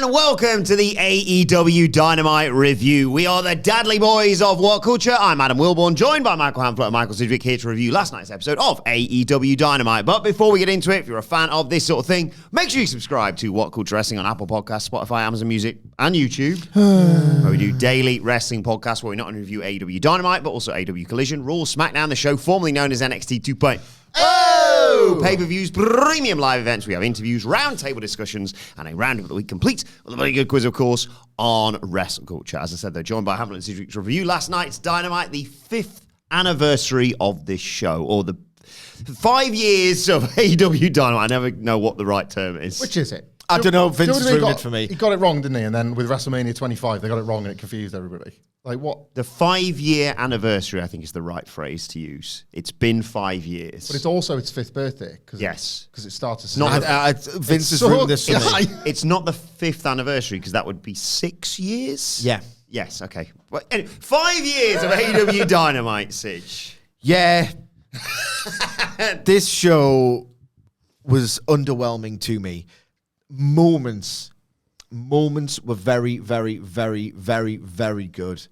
and welcome to the AEW Dynamite review. We are the Dadley Boyz of WhatCulture. I'm Adam Wilborn, joined by Michael Hamflett and Michael Sidgwick, here to review last night's episode of AEW Dynamite. But before we get into it, if you're a fan of this sort of thing, make sure you subscribe to WhatCulture Wrestling on Apple Podcasts, Spotify, Amazon Music, and YouTube, where we do daily wrestling podcasts where we not only review AEW Dynamite, but also AEW Collision, Raw, SmackDown, the show formerly known as NXT 2.0. Pay-per-views, premium live events. We have interviews, roundtable discussions, and a roundup of the week complete with a very good quiz, of course, on WhatCulture. As I said, they're joined by Hamlet and Sidgwick to review last night's Dynamite, the 5th anniversary of this show, or the 5 years of AEW Dynamite. I never know what the right term is. Which is it? I don't know. Vince ruined it for me. He got it wrong, didn't he? And then with WrestleMania 25, they got it wrong and it confused everybody. Like what? The 5-year anniversary, I think, is the right phrase to use. It's been 5 years. But it's also its 5th birthday. Yes. Because it started... Vince has ruined this for me. It's not the 5th anniversary, because that would be 6 years? Yeah. Yes, okay. Well, anyway, 5 years of AEW Dynamite, Sidge. Yeah. This show was underwhelming to me. Moments were very, very, very, very, very good.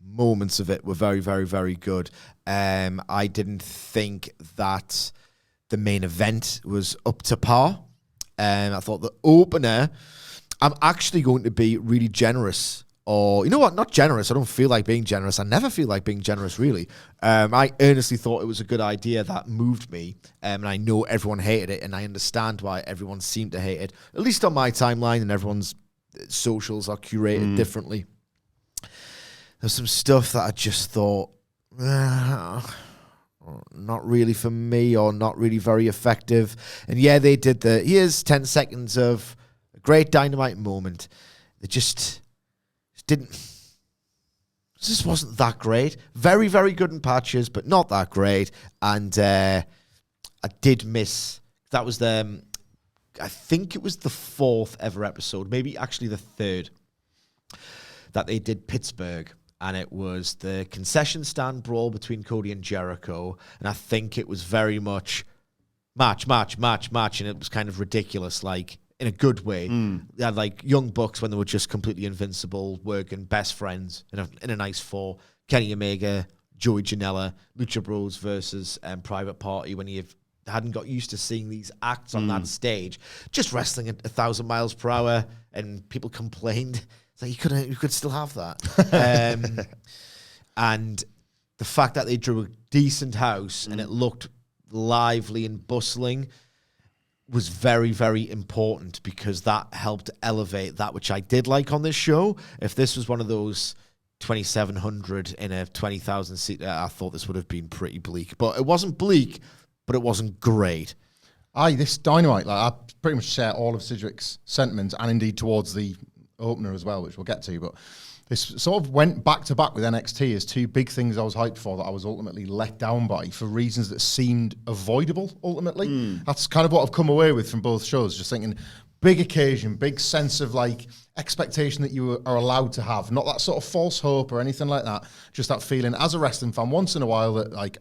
Moments of it were very, very, very good. I didn't think that the main event was up to par. I thought the opener, I'm actually going to be really generous. Or, you know what, not generous. I don't feel like being generous. I never feel like being generous, really. I earnestly thought it was a good idea that moved me. And I know everyone hated it, and I understand why everyone seemed to hate it. At least on my timeline, and everyone's socials are curated differently. There's some stuff that I just thought, not really for me, or not really very effective. And yeah, they did here's 10 seconds of a great Dynamite moment. They just wasn't that great. Very, very good in patches, but not that great. And I did miss, that was I think it was the 4th ever episode, maybe actually the 3rd, that they did Pittsburgh. And it was the concession stand brawl between Cody and Jericho. And I think it was very much match. And it was kind of ridiculous, like, in a good way. They had like Young Bucks when they were just completely invincible, working best friends in a nice 4. Kenny Omega, Joey Janela, Lucha Bros versus Private Party, when he hadn't got used to seeing these acts on that stage, just wrestling at 1,000 miles per hour, and people complained. It's like you could still have that. And the fact that they drew a decent house and it looked lively and bustling was very, very important, because that helped elevate that which I did like on this show. If this was one of those 2,700 in a 20,000 seat, I thought this would have been pretty bleak. But it wasn't bleak, but it wasn't great. This Dynamite, like, I pretty much share all of Sidgwick's sentiments, and indeed towards the opener as well, which we'll get to. But this sort of went back to back with NXT as two big things I was hyped for that I was ultimately let down by for reasons that seemed avoidable, ultimately. That's kind of what I've come away with from both shows, just thinking big occasion, big sense of like expectation that you are allowed to have, not that sort of false hope or anything like that, just that feeling as a wrestling fan once in a while that like,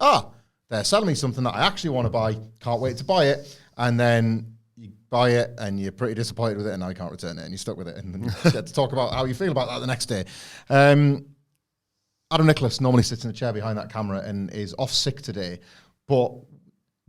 they're selling me something that I actually want to buy, can't wait to buy it, and then you buy it and you're pretty disappointed with it, and now you can't return it, and you're stuck with it, and then you get to talk about how you feel about that the next day. Adam Nicholas normally sits in the chair behind that camera and is off sick today, but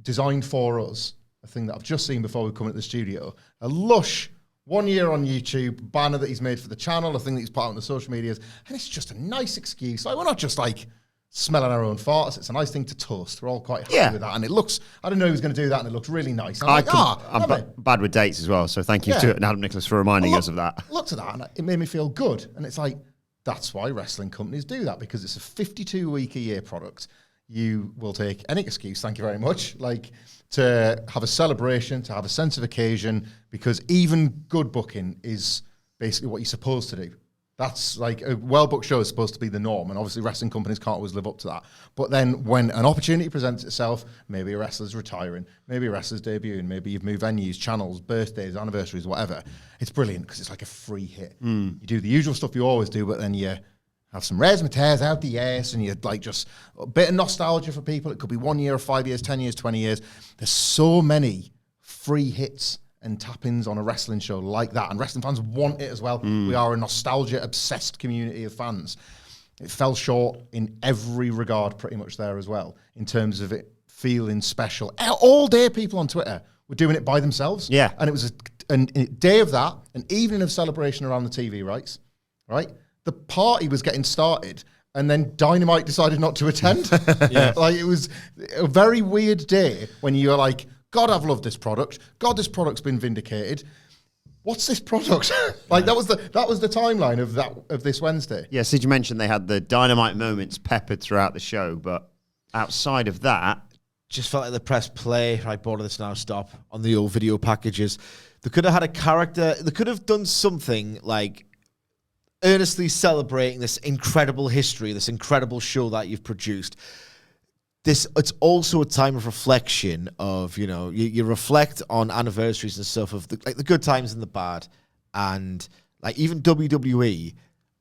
designed for us, a thing that I've just seen before we come into the studio, a lush 1 year on YouTube banner that he's made for the channel, a thing that he's put out on the social medias, and it's just a nice excuse. Like, we're not just like smelling our own farts. It's a nice thing to toast. We're all quite happy with that. And it looks, I didn't know he was going to do that, and it looks really nice. I'm bad with dates as well, so thank you to Adam Nicholas for reminding us of that. I looked at that, and it made me feel good. And it's like, that's why wrestling companies do that, because it's a 52-week-a-year product. You will take any excuse, thank you very much, like to have a celebration, to have a sense of occasion, because even good booking is basically what you're supposed to do. That's like a well-booked show is supposed to be the norm, and obviously wrestling companies can't always live up to that. But then when an opportunity presents itself, maybe a wrestler's retiring, maybe a wrestler's debuting, maybe you've moved venues, channels, birthdays, anniversaries, whatever, it's brilliant because it's like a free hit. You do the usual stuff you always do, but then you have some rares and tears out the ass, and you like just a bit of nostalgia for people. It could be 1 year, 5 years, 10 years, 20 years. There's so many free hits and tap-ins on a wrestling show like that, and wrestling fans want it as well. We are a nostalgia-obsessed community of fans. It fell short in every regard pretty much there as well, in terms of it feeling special. All day people on Twitter were doing it by themselves. Yeah. And it was a day of that, an evening of celebration around the TV rights, right? The party was getting started, and then Dynamite decided not to attend. Like, it was a very weird day when you're like, God, I've loved this product. God, this product's been vindicated. What's this product? Like, that was the timeline of this Wednesday. Yeah, Sid, you mentioned they had the Dynamite moments peppered throughout the show, but outside of that, Just felt like they pressed play, right, border this now, stop, on the old video packages. They could have had a character, they could have done something like earnestly celebrating this incredible history, this incredible show that you've produced. It's also a time of reflection of, you reflect on anniversaries and stuff of the good times and the bad. And like even WWE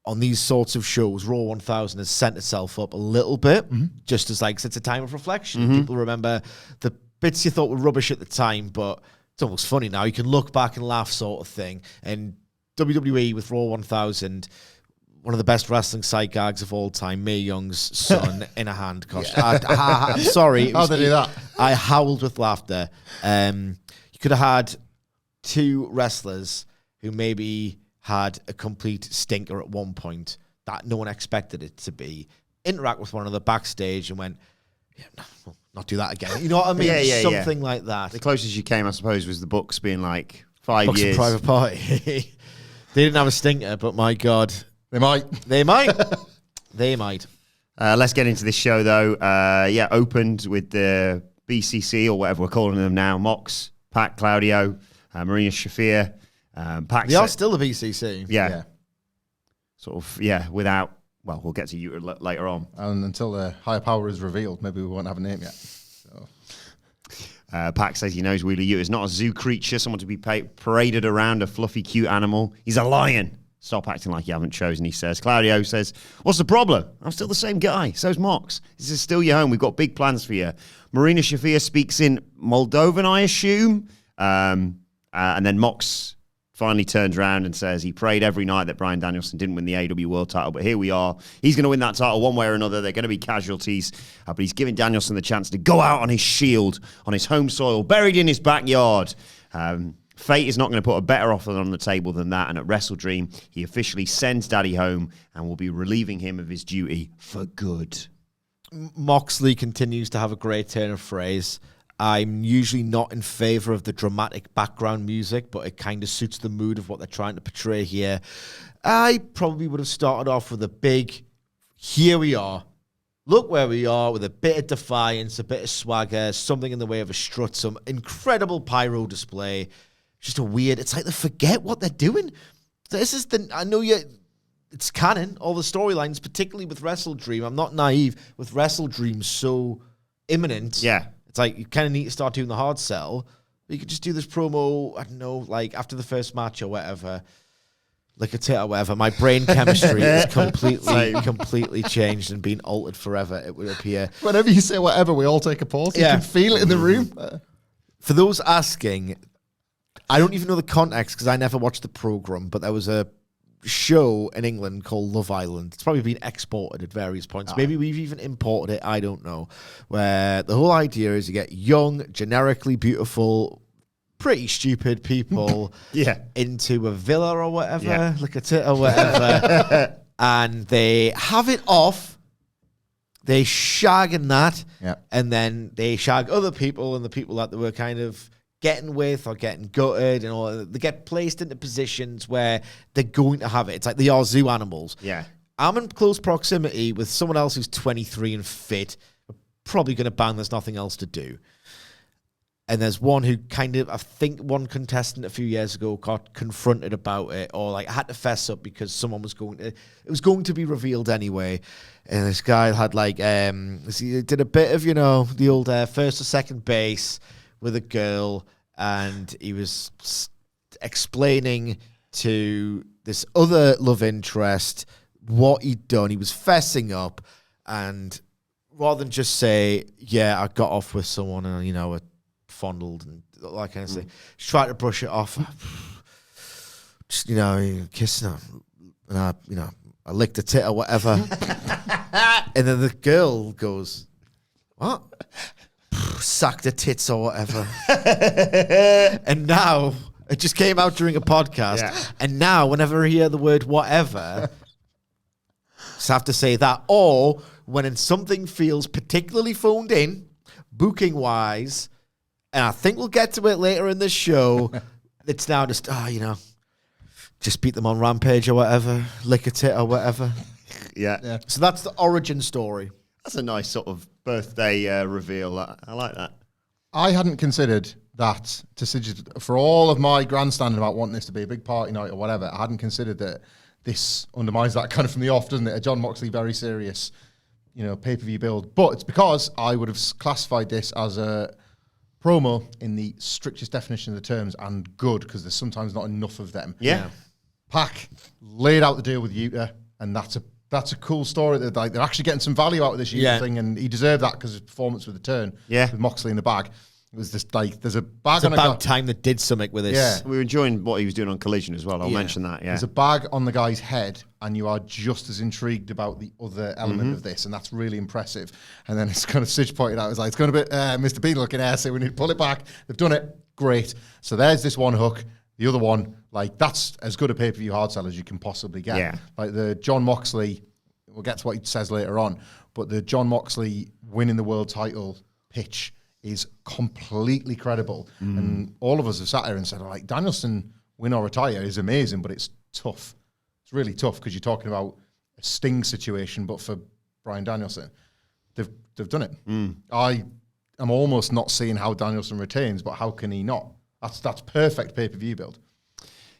on these sorts of shows, Raw 1000 has sent itself up a little bit, just as like it's a time of reflection. People remember the bits you thought were rubbish at the time, but it's almost funny now. You can look back and laugh, sort of thing. And WWE with Raw 1000, one of the best wrestling sight gags of all time, Mae Young's son in a hand costume. I'm sorry. How'd they do that? I howled with laughter. You could have had two wrestlers who maybe had a complete stinker at one point that no one expected it to be, interact with one another backstage and went, we'll not do that again. You know what I mean? Something like that. the closest you came, I suppose, was the Bucks being like 5 Bucks years. and Private Party. They didn't have a stinker, but my God. They might. They might. They might. Let's get into this show, though. Opened with the BCC, or whatever we're calling them now, Mox, Pac, Claudio, Marina Shafir. Pac They are still the BCC. Yeah. Sort of, without, well, we'll get to you later on. And until the higher power is revealed, maybe we won't have a name yet. So. Pac says he knows Wheeler Yuta is not a zoo creature, someone to be paraded around a fluffy, cute animal. He's a lion. Stop acting like you haven't chosen, he says. Claudio says, what's the problem? I'm still the same guy. So's Mox. This is still your home. We've got big plans for you. Marina Shafir speaks in Moldovan, I assume. And then Mox finally turns around and says he prayed every night that Bryan Danielson didn't win the AEW World title, but here we are. He's going to win that title one way or another. They're going to be casualties, but he's giving Danielson the chance to go out on his shield, on his home soil, buried in his backyard. Fate is not going to put a better offer on the table than that, and at Wrestle Dream, he officially sends Daddy home and will be relieving him of his duty for good. Moxley continues to have a great turn of phrase. I'm usually not in favor of the dramatic background music, but it kind of suits the mood of what they're trying to portray here. I probably would have started off with a big, here we are. Look where we are, with a bit of defiance, a bit of swagger, something in the way of a strut, some incredible pyro display. Just a weird, it's like they forget what they're doing. I know it's canon, all the storylines, particularly with Wrestle Dream. I'm not naive with Wrestle Dream so imminent. Yeah. It's like you kind of need to start doing the hard sell. You could just do this promo, I don't know, like after the first match or whatever, like a tit or whatever. My brain chemistry is completely changed and been altered forever, it would appear. Whenever you say whatever, we all take a pause. You can feel it in the room. For those asking, I don't even know the context because I never watched the program, but there was a show in England called Love Island. It's probably been exported at various points. Maybe we've even imported it, I don't know. Where the whole idea is you get young, generically beautiful, pretty stupid people into a villa or whatever, like a tit or whatever, and they have it off. They shag in that, and then they shag other people and the people that they were kind of getting with or getting gutted, and all. They get placed into positions where they're going to have it. It's like they are zoo animals. Yeah. I'm in close proximity with someone else who's 23 and fit. We're probably going to bang. There's nothing else to do. And there's one who kind of, I think one contestant a few years ago got confronted about it, or like had to fess up because someone was it was going to be revealed anyway. And this guy had like, he did a bit of, the old first or second base with a girl, and he was explaining to this other love interest what he'd done. He was fessing up, and rather than just say, I got off with someone and, I fondled and all that kind of thing. She tried to brush it off. Just, kissing her. And I licked a tit or whatever. And then the girl goes, what? Sacked her tits or whatever. And now, it just came out during a podcast. Yeah. And now, whenever I hear the word whatever, just have to say that. Or when something feels particularly phoned in, booking-wise, and I think we'll get to it later in the show, it's now just, just beat them on Rampage or whatever, lick a tit or whatever. Yeah. So that's the origin story. That's a nice sort of birthday reveal. I like that. I hadn't considered that to suggest, for all of my grandstanding about wanting this to be a big party night or whatever, I hadn't considered that this undermines that kind of from the off, doesn't it? A John Moxley very serious, pay-per-view build. But it's because I would have classified this as a promo in the strictest definition of the terms, and good, because there's sometimes not enough of them. Yeah. Pac laid out the deal with Yuta, and that's a cool story. That they're actually getting some value out of this Yuta thing, and he deserved that because his performance with the turn. Yeah. With Moxley in the bag. It was just like, there's a bag It's on about time that did something with this. Yeah. We were enjoying what he was doing on Collision as well. I'll mention that, yeah. There's a bag on the guy's head, and you are just as intrigued about the other element of this, and that's really impressive. And then it's kind of Sidge pointed out, it's going to be Mr. Bean looking air, so we need to pull it back. They've done it. Great. So there's this one hook. The other one, that's as good a pay-per-view hard sell as you can possibly get. Yeah. Like the John Moxley, we'll get to what he says later on, but the John Moxley winning the world title pitch is completely credible. And all of us have sat here and said, Danielson win or retire is amazing, but it's tough. It's really tough because you're talking about a Sting situation, but for Bryan Danielson. They've done it. I am almost not seeing how Danielson retains, but how can he not? That's perfect pay-per-view build.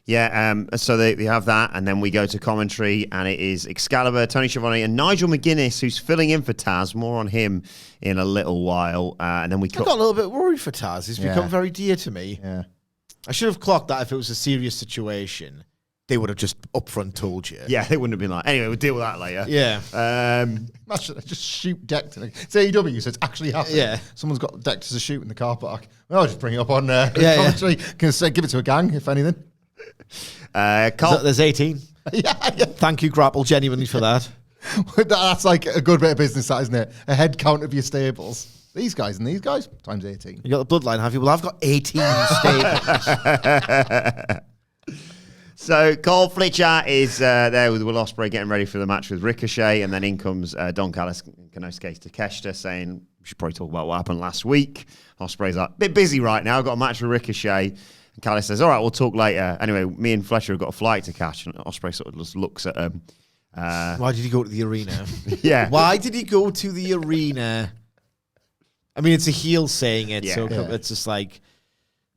Yeah, so they have that, and then we go to commentary, and it is Excalibur, Tony Schiavone, and Nigel McGuinness, who's filling in for Taz. More on him in a little while. And then we I got a little bit worried for Taz. He's become very dear to me. Yeah. I should have clocked that if it was a serious situation. They would have just upfront told you. Yeah, they wouldn't have been like, anyway, we'll deal with that later. Yeah. Imagine just shoot decked. It's AEW, so it's actually happening. Yeah. Someone's got decked as a shoot in the car park. Well, I'll just bring it up on commentary. Can say, give it to a gang, if anything. There's 18. yeah. Thank you, Grapple, genuinely for that. That's like a good bit of business, that, isn't it? A head count of your stables. These guys and these guys, times 18. You got the bloodline, have you? Well, I've got 18 stables. So Cole Fletcher is there with Will Ospreay getting ready for the match with Ricochet, and then in comes Don Callis and Konosuke Takeshita saying, we should probably talk about what happened last week. Ospreay's like, bit busy right now, I've got a match with Ricochet. And Callis says, all right, we'll talk later. Anyway, me and Fletcher have got a flight to catch, and Ospreay sort of just looks at him. Why did he go to the arena? Yeah. Why did he go to the arena? I mean, it's a heel saying it, so it's just like,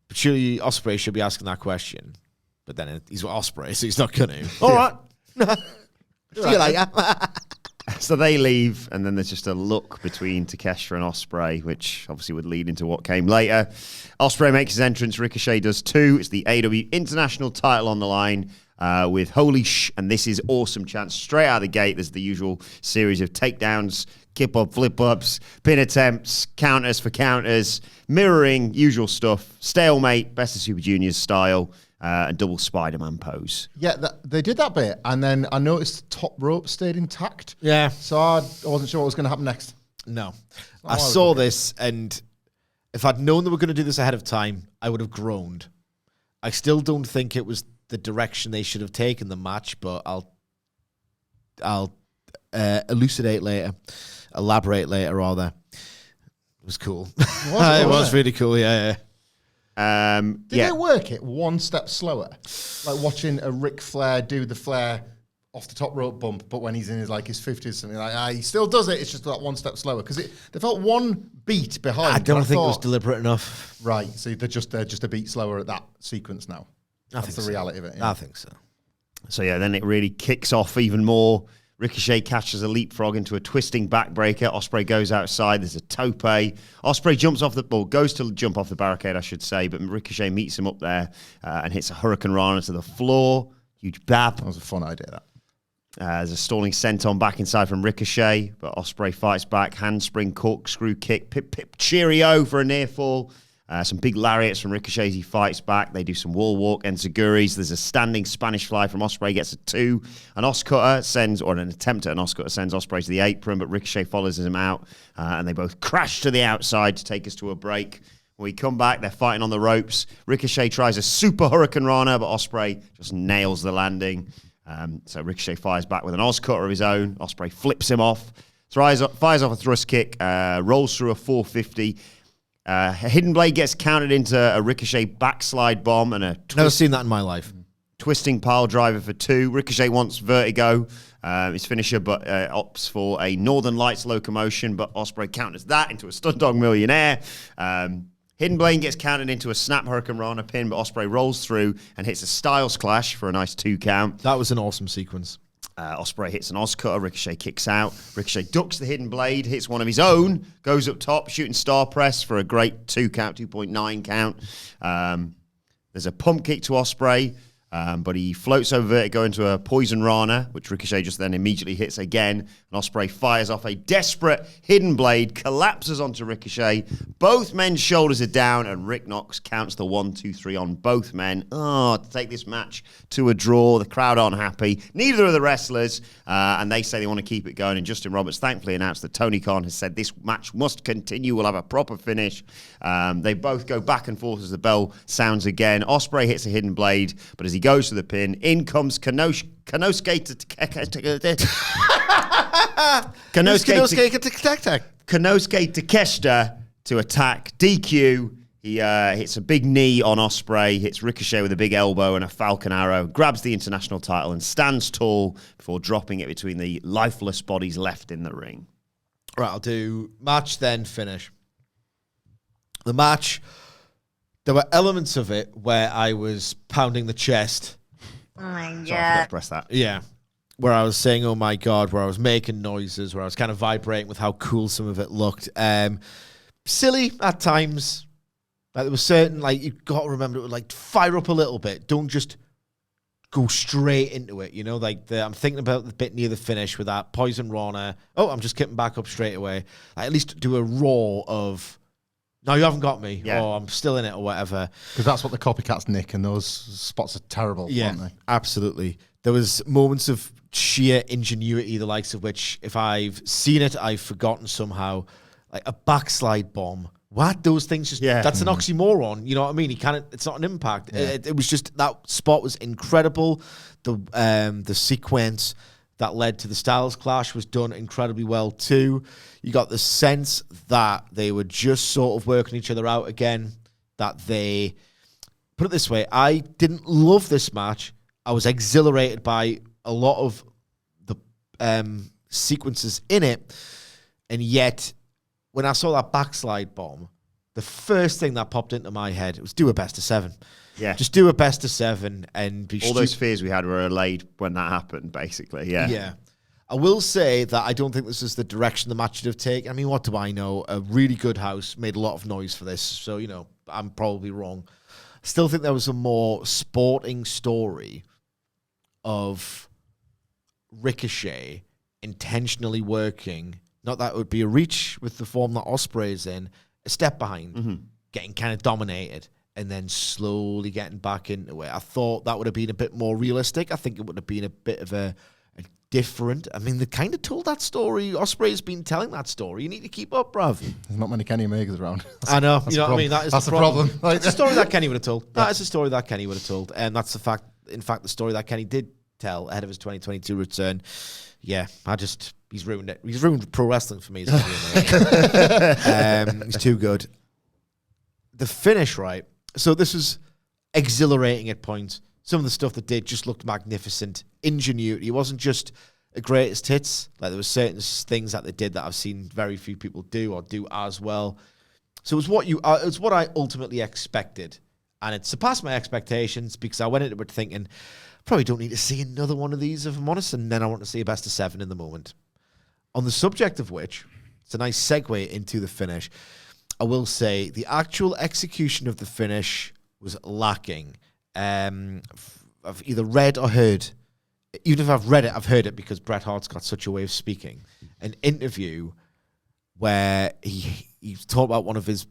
but surely Ospreay should be asking that question. But then he's Ospreay, so he's not going to. All right. See you later. So they leave, and then there's just a look between Takeshita and Ospreay, which obviously would lead into what came later. Ospreay makes his entrance, Ricochet does too. It's the AEW International title on the line with holy sh, and this is awesome chance. Straight out of the gate, there's the usual series of takedowns, kip-up, flip-ups, pin attempts, counters for counters, mirroring, usual stuff, stalemate, Best of Super Juniors style. And double Spider-Man pose. Yeah, they did that bit, and then I noticed the top rope stayed intact. Yeah. So I wasn't sure what was going to happen next. No. I saw this, and if I'd known they were going to do this ahead of time, I would have groaned. I still don't think it was the direction they should have taken the match, but I'll elaborate later, rather. It was cool. It was really cool, yeah. Did they work it one step slower? Like watching a Ric Flair do the Flair off the top rope bump, but when he's in his 50s, something like he still does it. It's just that one step slower because they felt one beat behind. I don't think it was deliberate enough. Right, so they're just a beat slower at that sequence now. That's the reality of it. Yeah. I think so. So yeah, then it really kicks off even more. Ricochet catches a leapfrog into a twisting backbreaker. Ospreay goes outside. There's a tope. Ospreay goes to jump off the barricade, I should say, but Ricochet meets him up there and hits a Hurricane Rana to the floor. Huge bab. That was a fun idea, that. There's a stalling senton back inside from Ricochet, but Ospreay fights back. Handspring, corkscrew kick, pip, cheerio for a near fall. Some big lariats from Ricochet as he fights back. They do some wall walk enziguris. There's a standing Spanish fly from Ospreay, gets a 2. An Oscutter sends, or an attempt at an Oscutter sends Ospreay to the apron, but Ricochet follows him out, and they both crash to the outside to take us to a break. When we come back, they're fighting on the ropes. Ricochet tries a super Hurricane Rana, but Ospreay just nails the landing. So Ricochet fires back with an Oscutter of his own. Ospreay flips him off, fires off a thrust kick, rolls through a 450. A Hidden Blade gets countered into a Ricochet backslide bomb and Never seen that in my life. Twisting pile driver for 2. Ricochet wants Vertigo, his finisher, but opts for a Northern Lights locomotion, but Ospreay counters that into a Stundog Millionaire. Hidden Blade gets countered into a Snap Hurricane Rana pin, but Ospreay rolls through and hits a Styles Clash for a nice 2 count. That was an awesome sequence. Ospreay hits an Oscutter. Ricochet kicks out. Ricochet ducks the Hidden Blade, hits one of his own, goes up top, shooting Star Press for a great 2 count, 2.9 count. There's a pump kick to Ospreay, but he floats over Vertigo into a Poison Rana, which Ricochet just then immediately hits again. And Ospreay fires off a desperate Hidden Blade, collapses onto Ricochet. Both men's shoulders are down, and Rick Knox counts the 1, 2, 3 on both men. To take this match to a draw. The crowd aren't happy. Neither are the wrestlers, and they say they want to keep it going. And Justin Roberts thankfully announced that Tony Khan has said this match must continue. We'll have a proper finish. They both go back and forth as the bell sounds again. Ospreay hits a Hidden Blade, but as he goes to the pin, in comes Konosuke Takeshita to attack. DQ. He hits a big knee on Ospreay, hits Ricochet with a big elbow and a Falcon Arrow, grabs the international title and stands tall before dropping it between the lifeless bodies left in the ring. Right, I'll do match, then finish. The match, there were elements of it where I was pounding the chest. Oh my Sorry, I forgot God. to press that. Yeah. Where I was saying, oh my God, where I was making noises, where I was kind of vibrating with how cool some of it looked. Silly at times. Like there was certain, like, you've got to remember, it would like fire up a little bit. Don't just go straight into it, you know? Like, I'm thinking about the bit near the finish with that Poison Rana. Oh, I'm just getting back up straight away. Like, at least do a roar of, no, you haven't got me. Yeah. Or I'm still in it or whatever. Because that's what the copycats nick, and those spots are terrible, aren't they? Absolutely. There was moments of sheer ingenuity, the likes of which, if I've seen it, I've forgotten somehow. Like a backslide bomb. What? Those things just, that's an oxymoron. You know what I mean? It's not an impact. Yeah. It was just, that spot was incredible. The sequence that led to the Styles Clash was done incredibly well too. You got the sense that they were just sort of working each other out again. That they, put it this way, I didn't love this match. I was exhilarated by a lot of the sequences in it. And yet, when I saw that backslide bomb, the first thing that popped into my head was do a best of 7. Yeah. Just do a best of 7 and be All those fears we had were allayed when that happened, basically. Yeah. Yeah. I will say that I don't think this is the direction the match should have taken. I mean, what do I know? A really good house made a lot of noise for this. So, you know, I'm probably wrong. Still think there was a more sporting story of Ricochet intentionally working. Not that it would be a reach with the form that Ospreay is in, a step behind, getting kind of dominated, and then slowly getting back into it. I thought that would have been a bit more realistic. I think it would have been a bit of a different. I mean, they kind of told that story. Ospreay's been telling that story. You need to keep up, bruv. There's not many Kenny Omegas around. I know. You know what I mean? That is that's the the problem. That's a story that Kenny would have told. That is a story that Kenny would have told. And that's the fact, in fact, the story that Kenny did tell ahead of his 2022 return. Yeah, he's ruined it. He's ruined pro wrestling for me. He's too good. The finish, right? So this was exhilarating at points. Some of the stuff that did just looked magnificent. Ingenuity. It wasn't just a greatest hits. Like there were certain things that they did that I've seen very few people do or do as well. So it was what I ultimately expected, and it surpassed my expectations because I went into it thinking, probably don't need to see another one of these, if I'm honest, and then I want to see a best of 7 in the moment. On the subject of which, it's a nice segue into the finish. I will say the actual execution of the finish was lacking. I've either read or heard, even if I've read it, I've heard it because Bret Hart's got such a way of speaking. An interview where he's talked about one of his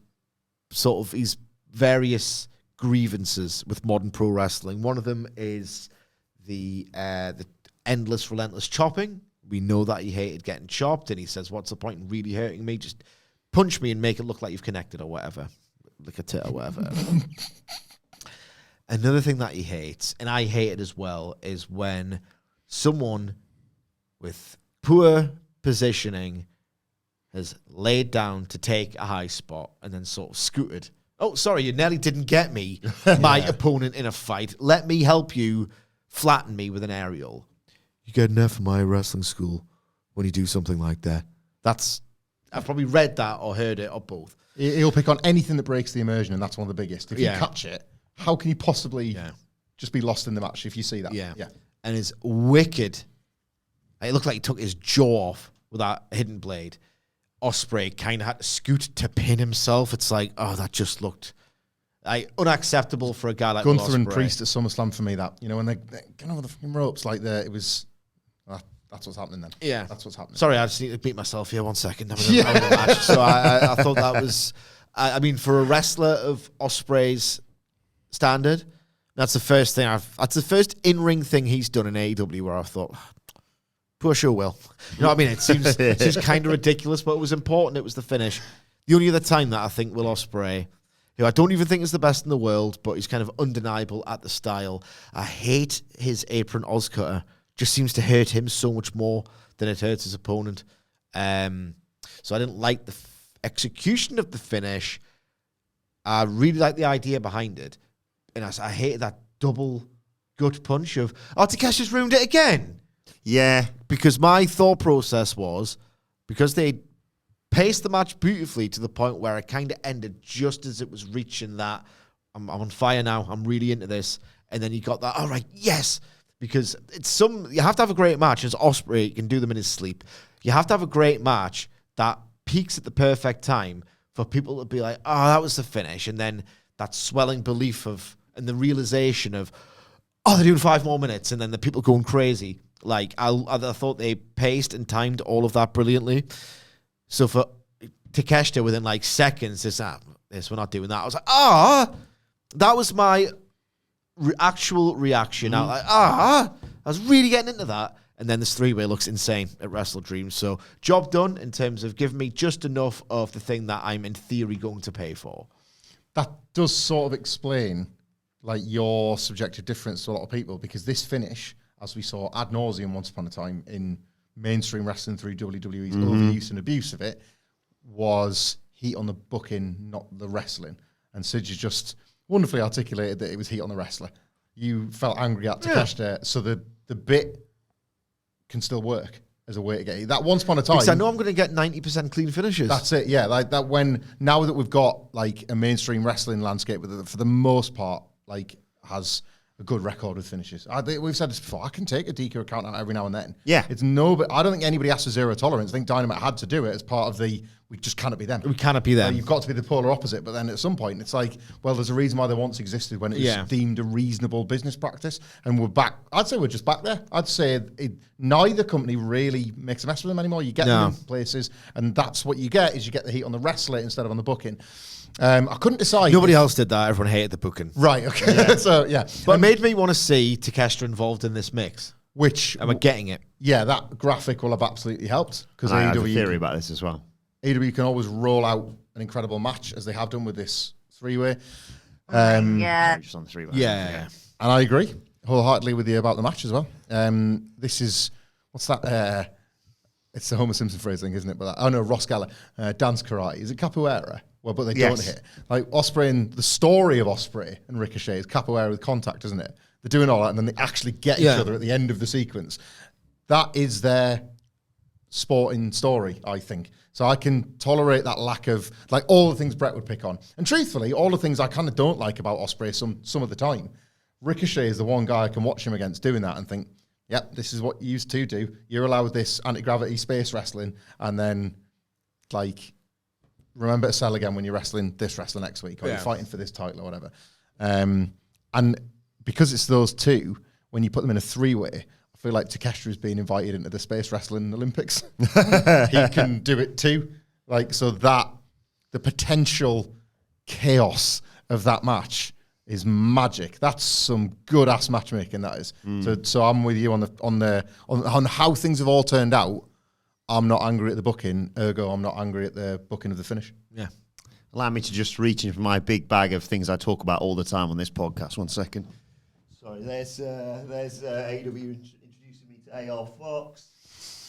sort of, he's various grievances with modern pro wrestling. One of them is the endless, relentless chopping. We know that he hated getting chopped, and he says, what's the point in really hurting me? Just punch me and make it look like you've connected or whatever. Like a tit or whatever. Another thing that he hates, and I hate it as well, is when someone with poor positioning has laid down to take a high spot and then sort of scooted. Oh, sorry, you nearly didn't get me, my opponent in a fight. Let me help you flatten me with an aerial. You get an F from my wrestling school when you do something like that. I've probably read that or heard it or both. He'll pick on anything that breaks the immersion, and that's one of the biggest. If you catch it, how can you possibly just be lost in the match if you see that? Yeah. And it's wicked. It looked like he took his jaw off with that hidden blade. Ospreay kind of had to scoot to pin himself. It's like, oh, that just looked unacceptable for a guy like Gunther Will and Ospreay. Priest at SummerSlam for me, that, when they get over the fucking ropes, like it was... that's what's happening then. Yeah. That's what's happening. Sorry, I just need to beat myself here 1 second. I'm in a match. So I thought that was... I mean, for a wrestler of Ospreay's standard, that's the first in-ring thing he's done in AEW where I thought, poor show Will. You know what I mean? It seems kind of ridiculous, but it was important. It was the finish. The only other time that I think Will Ospreay, who I don't even think is the best in the world, but he's kind of undeniable at the style. I hate his apron Ozcutter. Just seems to hurt him so much more than it hurts his opponent. So I didn't like the execution of the finish. I really like the idea behind it. And I hated that double gut punch of, Takeshi's ruined it again. Yeah. Because my thought process was, because they paced the match beautifully to the point where it kind of ended just as it was reaching that, I'm on fire now, I'm really into this. And then you got that, all right, yes. Because you have to have a great match. As Ospreay, you can do them in his sleep. You have to have a great match that peaks at the perfect time for people to be like, oh, that was the finish. And then that swelling belief and the realization of, oh, they're doing 5 more minutes. And then the people going crazy. Like, I thought they paced and timed all of that brilliantly. So for Takeshita, within like seconds, we're not doing that. I was like, that was my actual reaction. I was like, I was really getting into that. And then this 3-way looks insane at Wrestle Dream. So job done in terms of giving me just enough of the thing that I'm in theory going to pay for. That does sort of explain like your subjective difference to a lot of people, because this finish, as we saw ad nauseum once upon a time in mainstream wrestling through WWE's overuse and abuse of it, was heat on the booking, not the wrestling. And Sid just wonderfully articulated that it was heat on the wrestler. You felt angry at Takeshita, so the bit can still work as a way to get it. That once upon a time... Because I know I'm going to get 90% clean finishes. That's it, yeah. Like that now that we've got like a mainstream wrestling landscape that for the most part like has a good record with finishes. We've said this before, I can take a DQ account out every now and then. Yeah. But I don't think anybody asked for zero tolerance. I think Dynamite had to do it as part of we just cannot be them. We cannot be them. You've got to be the polar opposite, but then at some point it's like, well, there's a reason why they once existed when it was deemed a reasonable business practice, and we're back. I'd say we're just back there. I'd say neither company really makes a mess with them anymore. You get them in places, and that's what you get, is you get the heat on the wrestler instead of on the booking. I couldn't decide. Nobody else did that. Everyone hated the booking. Right, okay. Yeah. So, yeah. But it made me want to see Takeshita involved in this mix. Which... Am I getting it? Yeah, that graphic will have absolutely helped. Because I have a theory about this as well. AEW can always roll out an incredible match, as they have done with this 3-way. Just on the 3-way. Yeah. And I agree wholeheartedly with you about the match as well. This is... What's that? It's the Homer Simpson phrase thing, isn't it? But Ross Geller. Dance karate. Is it capoeira? Well, but they don't hit. Like Ospreay, and the story of Ospreay and Ricochet is capoeira with contact, isn't it? They're doing all that, and then they actually get each other at the end of the sequence. That is their sporting story, I think. So I can tolerate that lack of, like, all the things Brett would pick on. And truthfully, all the things I kind of don't like about Ospreay some of the time. Ricochet is the one guy I can watch him against doing that and think, yep, this is what you used to do. You're allowed this anti-gravity space wrestling, and then, like... remember to sell again when you're wrestling this wrestler next week, or you're fighting for this title or whatever. And because it's those two, when you put them in a 3-way, I feel like Takeshita is being invited into the Space Wrestling Olympics. He can do it too. Like, so that the potential chaos of that match is magic. That's some good ass matchmaking. That is. So I'm with you on how things have all turned out. I'm not angry at the booking. Ergo, I'm not angry at the booking of the finish. Yeah. Allow me to just reach into my big bag of things I talk about all the time on this podcast. 1 second. Sorry, there's AEW introducing me to AR Fox.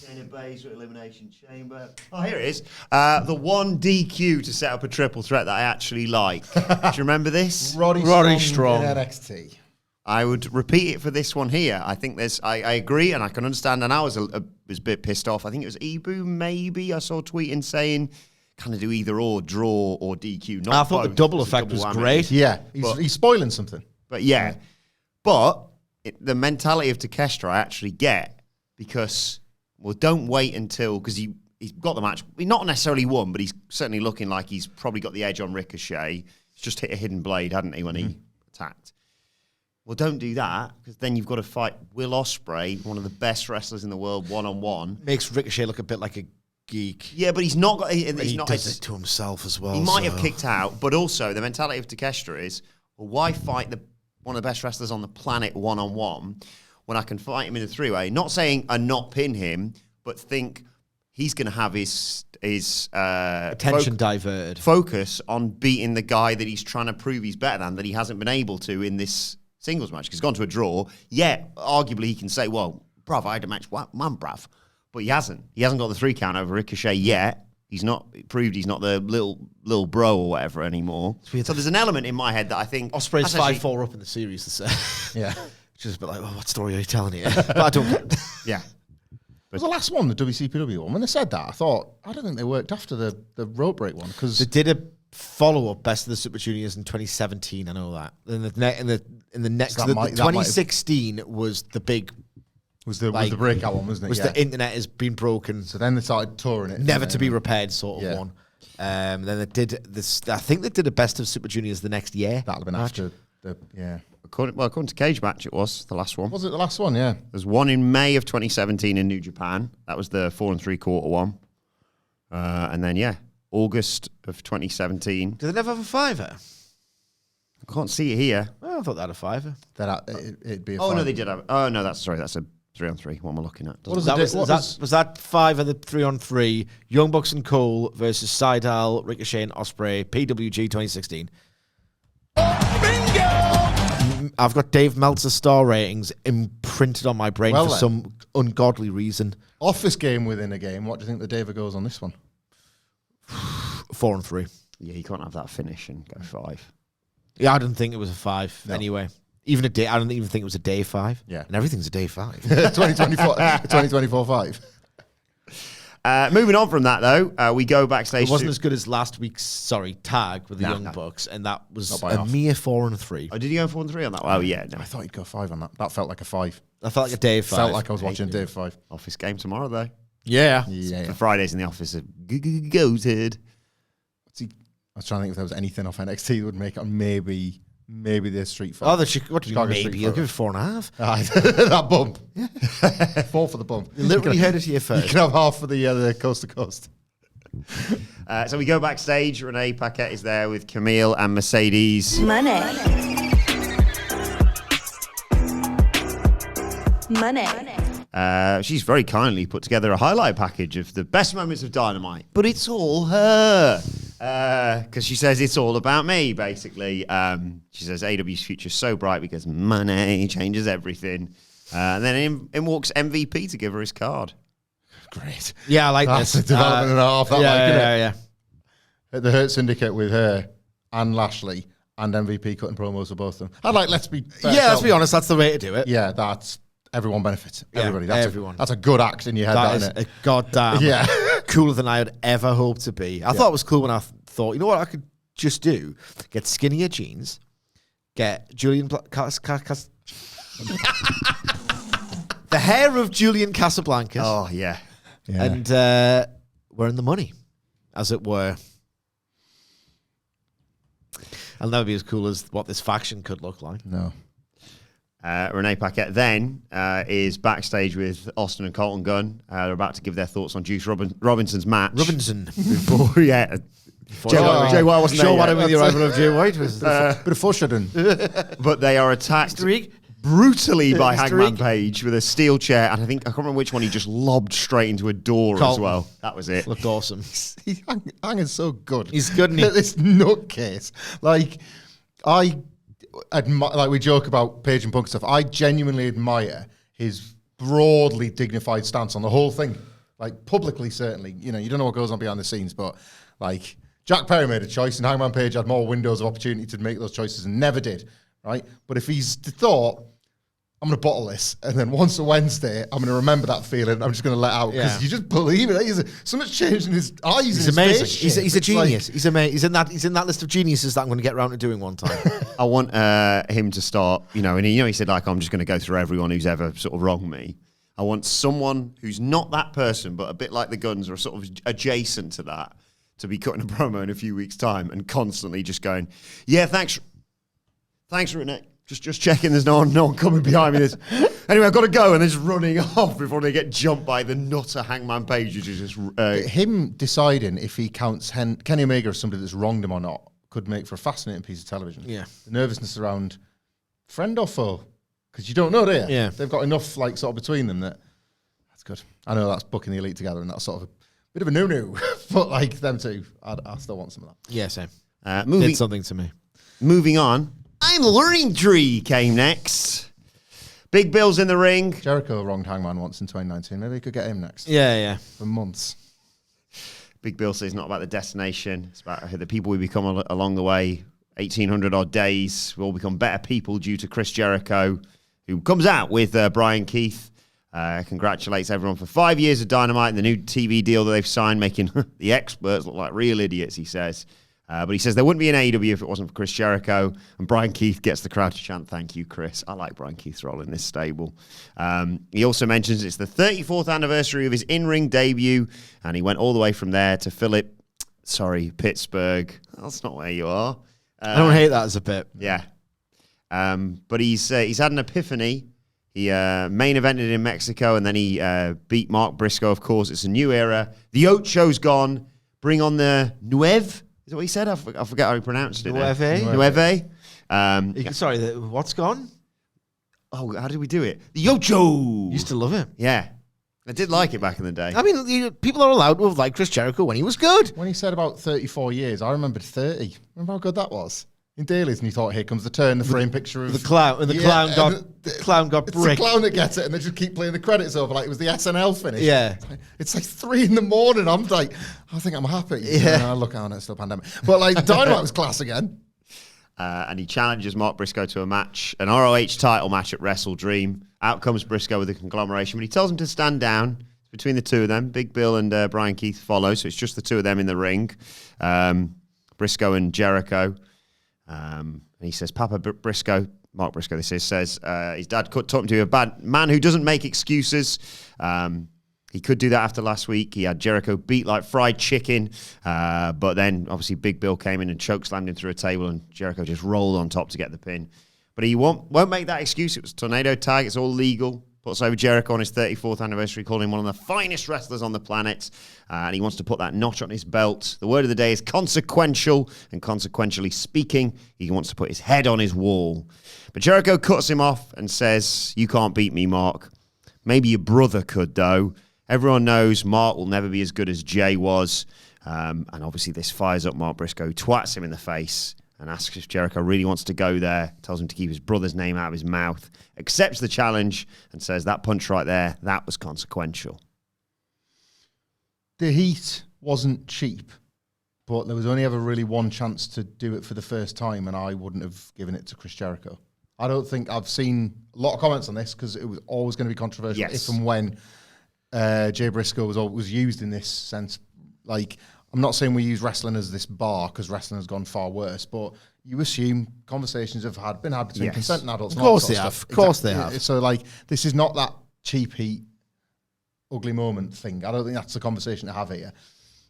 Shayna Baszler Elimination Chamber. Oh, here it is. The one DQ to set up a triple threat that I actually like. Do you remember this? Roddy Strong in NXT. I would repeat it for this one here. I think I agree, and I can understand. And I was a bit pissed off. I think it was Ibu, maybe. I saw tweeting saying, kind of do either or, draw or DQ. Not I thought both. the double It's a effect was whammy. great. Yeah, he's spoiling something. But yeah, but the mentality of Takeshita I actually get because, well, don't wait until, because he's got the match. He not necessarily won, but he's certainly looking like he's probably got the edge on Ricochet. He's just hit a hidden blade, hadn't he, when he attacked? Well, don't do that, because then you've got to fight Will Ospreay, one of the best wrestlers in the world, one-on-one. Makes Ricochet look a bit like a geek. Yeah, but he's not got... He does it to himself as well. He might have kicked out, but also the mentality of Takeshita is, well, why fight one of the best wrestlers on the planet one-on-one when I can fight him in a three-way? Not saying and not pin him, but think he's going to have his attention diverted. Focus on beating the guy that he's trying to prove he's better than, that he hasn't been able to in this singles match. He's gone to a draw. Yeah, arguably he can say, well, bruv, I had a match, man, bruv. But he hasn't. He hasn't got the 3 count over Ricochet yet. He's not proved he's not the little bro or whatever anymore. So there's an element in my head that I think Ospreay's 5-4 up in the series to say. Yeah. Which is a bit like, well, what story are you telling here? But I don't care. Yeah. Was the last one, the WCPW one? When they said that, I don't think they worked after the rope break one, because They did a follow-up Best of the Super Juniors in 2017. I know that. In the next, So the 2016 was the big. was the breakout one, wasn't it? Was the internet has been broken, So then they started touring it. never to be repaired sort of one. Then they did this. I think they did a Best of Super Juniors the next year. That'll have been after the According to Cage Match, it was the last one. Was it the last one? Yeah. There's one in May of 2017 in New Japan. That was the 4 3/4 one. And then, August of 2017. Did they never have a fiver? I can't see it here. Oh, I thought they had a fiver. It'd be a Oh, no, five. they did have. Oh, no, that's a 3-on-3. What am I looking at? What was Was that 5 of the 3-on-3? Young Bucks and Cole versus Seidel, Ricochet and Ospreay, PWG 2016. I've got Dave Meltzer star ratings imprinted on my brain for some ungodly reason. Office game within a game. What do you think the David goes on this one? 4-3. Yeah, you can't have that finish and go 5. Yeah, I didn't think it was a 5 anyway. Even a day, I don't even think it was a day 5. Yeah. And everything's a day 5. 2024 5. Moving on from that, though, we go backstage. It wasn't as good as last week's, tag with the Young Bucks, and that was Not by a half. mere 4-3. Oh, did you go 4-3 on that? Oh, yeah. No. I thought he'd go 5 on that. That felt like a 5. I felt like a day 5. Felt like I was watching Dave 5. Office game tomorrow, though. Yeah. For Fridays in the office of goated. I was trying to think if there was anything off NXT that would make it. Maybe the Street Fight. Oh, what do you Chicago maybe? Street You'll Fighter. give it 4.5. That bump. 4 for the bump. You literally heard it here You first. can have half for the coast to coast. So we go backstage. Renee Paquette is there with Camille and Mercedes. Money. She's very kindly put together a highlight package of the best moments of Dynamite, but it's all her. Because she says it's all about me, basically. She says AEW's future's so bright because money changes everything. And then in walks MVP to give her his card. Great. Yeah, I like That's this. a development and a half. That Yeah. At the Hurt Syndicate with her and Lashley and MVP cutting promos for both of them. I'd like, let's be Honest, that's the way to do it. Yeah, that's everyone benefits. Yeah, Everybody. That's everyone. That's a good act in your head, That is isn't it? a goddamn cooler than I had ever hoped to be. I thought it was cool when I thought, you know what I could just do? Get skinnier jeans, get Julian... the hair of Julian Casablancas. Oh, yeah. And wearing the money, as it were. I'll never be as cool as what this faction could look like. No. Renee Paquette then is backstage with Austin and Colton Gunn. They're about to give their thoughts on Juice Robinson's match. Robinson. Before, Jay White wasn't Sure, there what yet. with the arrival of Jay White was Bit of foreshadowing. But they are attacked Streak. brutally by Hangman Streak. Page with a steel chair, and I can't remember which one he just lobbed straight into a door as Colton. well. That was it. Looked awesome. Hangman's so good. He's good, isn't he? This nutcase. Like, I admire, like we joke about Page and Punk stuff. I genuinely admire his broadly dignified stance on the whole thing. Like, publicly, certainly. You know, you don't know what goes on behind the scenes, but, like, Jack Perry made a choice, and Hangman Page had more windows of opportunity to make those choices and never did, right? But if he's thought, I'm going to bottle this, and then once a Wednesday, I'm going to remember that feeling, I'm just going to let out, because you just believe it. So much changed in his eyes. He's and amazing. His face He's a shape. It's genius. like- He's amazing. He's in that list of geniuses that I'm going to get around to doing one time. I want him to start, and he said, like, I'm just going to go through everyone who's ever sort of wronged me. I want someone who's not that person, but a bit like the Guns or sort of adjacent to that, to be cutting a promo in a few weeks' time and constantly just going, yeah, thanks, Renee. Just checking there's no one coming behind me. Anyway, I've got to go, and they're just running off before they get jumped by the nutter Hangman Page, which is just... him deciding if he counts Kenny Omega as somebody that's wronged him or not could make for a fascinating piece of television. Yeah. The nervousness around friend or foe, because you don't know, do you? Yeah. They've got enough, like, sort of between them that's good. I know that's booking the Elite together, and that's sort of a bit of a no-no, but, like, them two, I still want some of that. Yeah, same. moving, Did something to me. moving on, I'm Learning Tree came next. Big Bill's in the ring. Jericho wronged Hangman once in 2019. Maybe he could get him next. Yeah. For months. Big Bill says it's not about the destination. It's about the people we become along the way. 1,800 odd days. We all become better people due to Chris Jericho, who comes out with Brian Keith. Congratulates everyone for 5 years of Dynamite and the new TV deal that they've signed, making the experts look like real idiots, he says. But he says there wouldn't be an AEW if it wasn't for Chris Jericho. And Brian Keith gets the crowd to chant, thank you, Chris. I like Brian Keith's role in this stable. He also mentions it's the 34th anniversary of his in-ring debut. And he went all the way from there to Pittsburgh. That's not where you are. I don't hate that as a bit. Yeah. But he's had an epiphany. He main evented in Mexico, and then he beat Mark Briscoe, of course. It's a new era. The Ocho's gone. Bring on the Nueve. Is that what he said? I forget how he pronounced it. Nueve? Nueve. Sorry, what's gone? Oh, how did we do it? The Ocho. Used to love it. Yeah. I did like it back in the day. I mean, people are allowed to have liked Chris Jericho when he was good. When he said about 34 years, I remembered 30. Remember how good that was? In Dailies, and he thought, here comes the turn, the frame picture of... The clown, and the clown got It's bricked. the clown that gets it, and they just keep playing the credits over like it was the SNL finish. Yeah. It's like 3 a.m. I'm like, I think I'm happy. Yeah. And I look out, it's still pandemic. But like, Dynamite was class again. And he challenges Mark Briscoe to a match, an ROH title match at Wrestle Dream. Out comes Briscoe with a conglomeration, but he tells him to stand down. It's between the two of them. Big Bill and Brian Keith follow, so it's just the two of them in the ring. Briscoe and Jericho. And he says, Papa Briscoe, Mark Briscoe, this is, says his dad taught him to be a bad man who doesn't make excuses. He could do that after last week. He had Jericho beat like fried chicken. But then, obviously, Big Bill came in and chokeslammed him through a table, and Jericho just rolled on top to get the pin. But he won't make that excuse. It was a tornado tag. It's all legal. Puts over Jericho on his 34th anniversary, calling him one of the finest wrestlers on the planet. And he wants to put that notch on his belt. The word of the day is consequential. And consequentially speaking, he wants to put his head on his wall. But Jericho cuts him off and says, you can't beat me, Mark. Maybe your brother could, though. Everyone knows Mark will never be as good as Jay was. And obviously this fires up Mark Briscoe, who twats him in the face and asks if Jericho really wants to go there, tells him to keep his brother's name out of his mouth, accepts the challenge, and says that punch right there, that was consequential. The heat wasn't cheap, but there was only ever really one chance to do it for the first time, and I wouldn't have given it to Chris Jericho. I don't think I've seen a lot of comments on this because it was always going to be controversial if and when Jay Briscoe was used in this sense. Like, I'm not saying we use wrestling as this bar because wrestling has gone far worse, but you assume conversations have been had between consenting adults. Of course they have. Of course they have. So, like, this is not that cheap heat, ugly moment thing. I don't think that's the conversation to have here.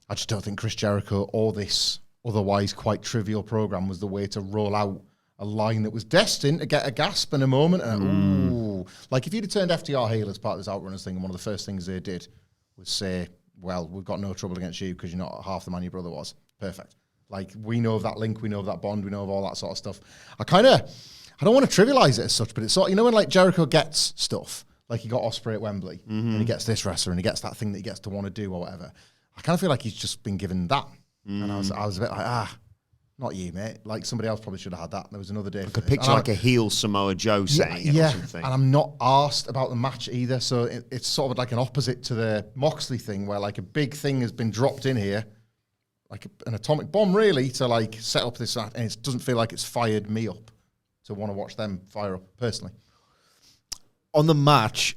I just don't think Chris Jericho or this otherwise quite trivial program was the way to roll out a line that was destined to get a gasp in a moment. And ooh, like if you'd have turned FTR heel as part of this Outrunners thing, and one of the first things they did was say, well, we've got no trouble against you because you're not half the man your brother was. Perfect. Like, we know of that link, we know of that bond, we know of all that sort of stuff. I don't want to trivialize it as such, but it's sort of, when like Jericho gets stuff, like he got Ospreay at Wembley, and he gets this wrestler, and he gets that thing that he gets to want to do or whatever. I kind of feel like he's just been given that. And I was a bit like, not you, mate. Like, somebody else probably should have had that. There was another day. Like a picture like a heel Samoa Joe saying it or something. And I'm not arsed about the match either. So it's sort of like an opposite to the Moxley thing, where like a big thing has been dropped in here, like an atomic bomb, really, to like set up this, and it doesn't feel like it's fired me up to want to watch them fire up personally. On the match,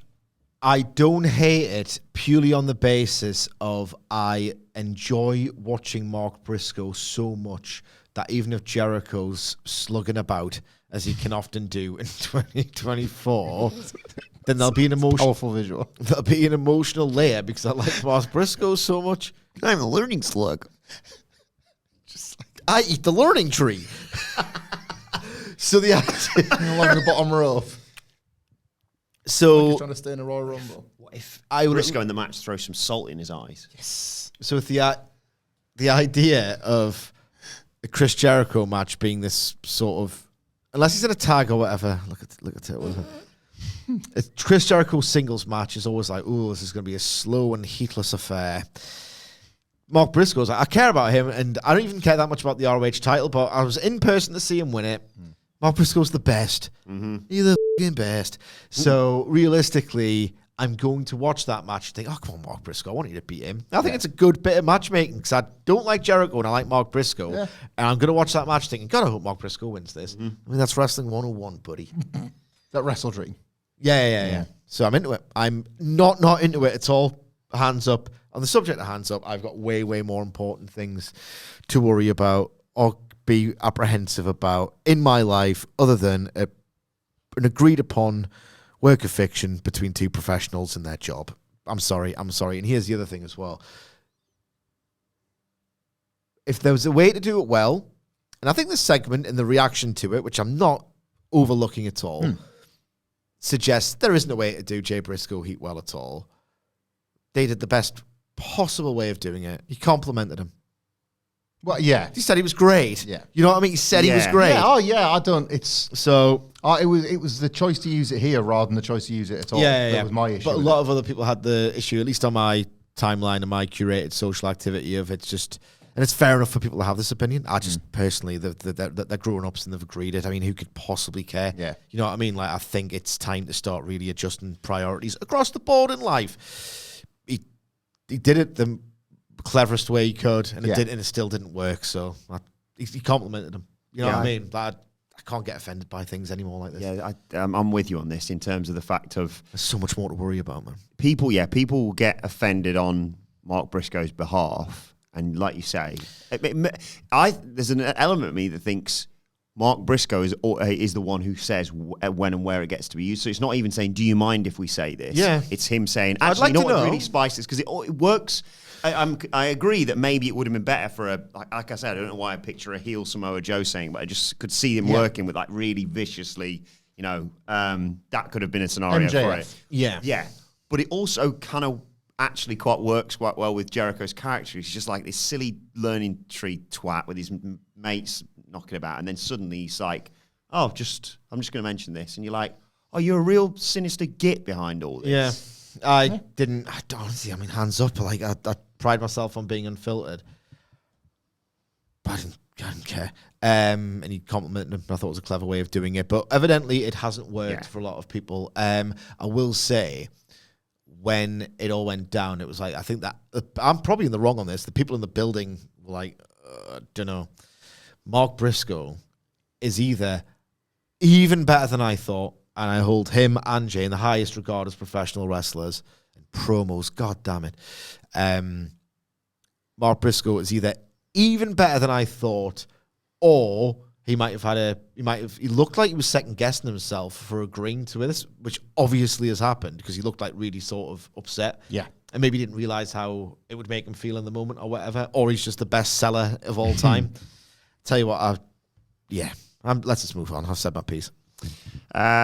I don't hate it purely on the basis of I enjoy watching Mark Briscoe so much that even if Jericho's slugging about, as he can often do in 2024, then there'll be an powerful visual. There'll be an emotional layer because I like Mark Briscoe so much. I'm a learning slug. Just like, I eat the learning tree. So the idea along the bottom row. So like he's trying to stay in a Royal Rumble. What if I would Briscoe in the match throw some salt in his eyes? Yes. So with the idea of the Chris Jericho match being this sort of, unless he's in a tag or whatever, look at it. A Chris Jericho singles match is always like, oh, this is going to be a slow and heatless affair. Mark Briscoe's like, I care about him, and I don't even care that much about the ROH title, but I was in person to see him win it. Mark Briscoe's the best. You're the fucking best. So realistically, I'm going to watch that match and think, oh, come on, Mark Briscoe, I want you to beat him. I think it's a good bit of matchmaking because I don't like Jericho and I like Mark Briscoe. Yeah. And I'm going to watch that match thinking, God, I hope Mark Briscoe wins this. I mean, that's Wrestling 101, buddy. That Wrestle Dream. Yeah. So I'm into it. I'm not into it at all. Hands up. On the subject of hands up, I've got way, way more important things to worry about or be apprehensive about in my life other than an agreed upon work of fiction between two professionals in their job. I'm sorry. And here's the other thing as well. If there was a way to do it well, and I think this segment and the reaction to it, which I'm not overlooking at all, suggests there isn't a way to do Jay Briscoe heat well at all. They did the best possible way of doing it. He complimented him. Well, yeah. He said he was great. Yeah. You know what I mean? He said he was great. Yeah, oh, yeah, I don't, it's... So... it was the choice to use it here rather than the choice to use it at all. That was my issue. But a lot of other people had the issue, at least on my timeline and my curated social activity of it's just... And it's fair enough for people to have this opinion. I just personally, they're growing ups and they've agreed it. I mean, who could possibly care? Yeah. You know what I mean? Like, I think it's time to start really adjusting priorities across the board in life. He did it the cleverest way he could, and it still didn't work. So he complimented him. You know what I mean? I can't get offended by things anymore like this. Yeah, I'm with you on this in terms of the fact of there's so much more to worry about, man. People will get offended on Mark Briscoe's behalf, and like you say, there's an element of me that thinks Mark Briscoe is the one who says when and where it gets to be used. So it's not even saying, do you mind if we say this? Yeah. It's him saying, actually, you know what really spice this? Because it works. I agree that maybe it would have been better for like I said, I don't know why I picture a heel Samoa Joe saying, but I just could see him working with like really viciously, that could have been a scenario MJF. for it. Yeah. Yeah. But it also kind of actually works quite well with Jericho's character. He's just like this silly learning tree twat with his mates knocking about, and then suddenly he's like, I'm just going to mention this, and you're like, oh, you're a real sinister git behind all this. Yeah, I honestly, I mean, hands up, like I pride myself on being unfiltered, but I didn't care. And he complimented him. I thought it was a clever way of doing it, but evidently it hasn't worked for a lot of people. I will say, when it all went down, it was like, I think that I'm probably in the wrong on this. The people in the building were like, don't know. Mark Briscoe is either even better than I thought, and I hold him and Jay in the highest regard as professional wrestlers and promos. God damn it. Mark Briscoe is either even better than I thought, or he looked like he was second guessing himself for agreeing to this, which obviously has happened because he looked like really sort of upset. Yeah. And maybe didn't realize how it would make him feel in the moment or whatever, or he's just the best seller of all time. Tell you what, let's just move on. I've said my piece.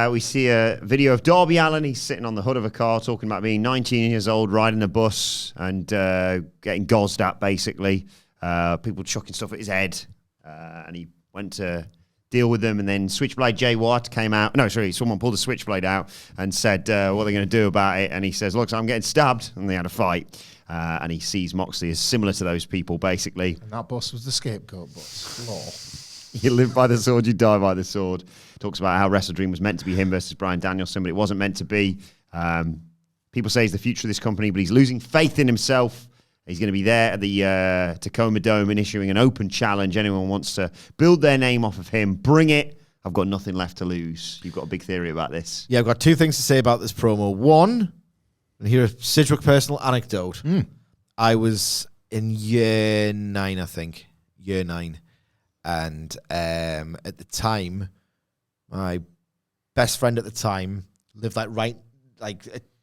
We see a video of Darby Allin. He's sitting on the hood of a car talking about being 19 years old, riding a bus and getting gozzed at, basically. people chucking stuff at his head, and he went to deal with them, and then Switchblade Jay Watt came out. No, sorry, someone pulled a switchblade out and said, what are they going to do about it? And he says, look, I'm getting stabbed, and they had a fight. And he sees Moxley as similar to those people, basically. And that boss was the scapegoat boss. Lol. You live by the sword, you die by the sword. Talks about how Wrestle Dream was meant to be him versus Bryan Danielson, but it wasn't meant to be. People say he's the future of this company, but he's losing faith in himself. He's going to be there at the Tacoma Dome and issuing an open challenge. Anyone wants to build their name off of him, bring it. I've got nothing left to lose. You've got a big theory about this. Yeah, I've got two things to say about this promo. One, and here a Sidgwick personal anecdote. I was in year 9, I think. Year 9. And at the time, my best friend at the time lived a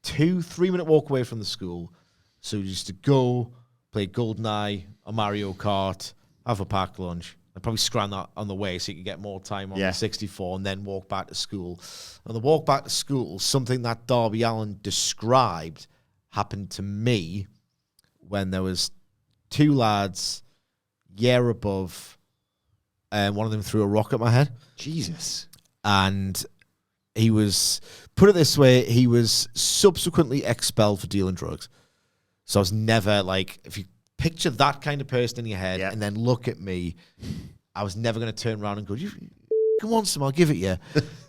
2-3 minute walk away from the school. So we used to go, play GoldenEye or Mario Kart, have a packed lunch. I'd probably scram that on the way so you could get more time on the 64 and then walk back to school. On the walk back to school, something that Darby Allin described happened to me when there was 2 lads, year above, and one of them threw a rock at my head. Jesus. And he was, put it this way, he was subsequently expelled for dealing drugs. So I was never if you picture that kind of person in your head and then look at me, I was never going to turn around and go, you come on, Sam, I'll give it you.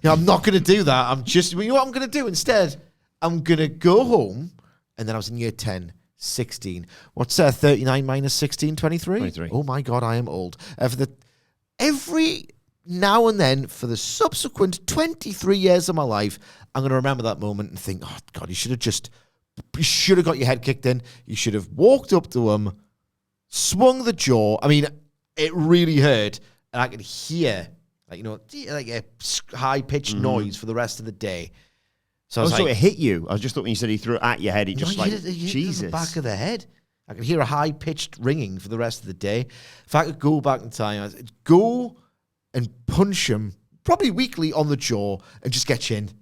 I'm not going to do that. I'm just, you know what I'm going to do instead? I'm going to go home. And then I was in year 10, 16. What's 39 minus 16, 23? 23. Oh my God, I am old. Every now and then for the subsequent 23 years of my life, I'm going to remember that moment and think, oh God, you should have got your head kicked in. You should have walked up to him, swung the jaw. I mean, it really hurt. And I could hear, a high-pitched noise for the rest of the day. So I was thought it hit you. I just thought when you said he threw it at your head, Jesus. Hit it in the back of the head. I could hear a high-pitched ringing for the rest of the day. If I could go back in time, I'd go and punch him, probably weakly on the jaw, and just get chinned.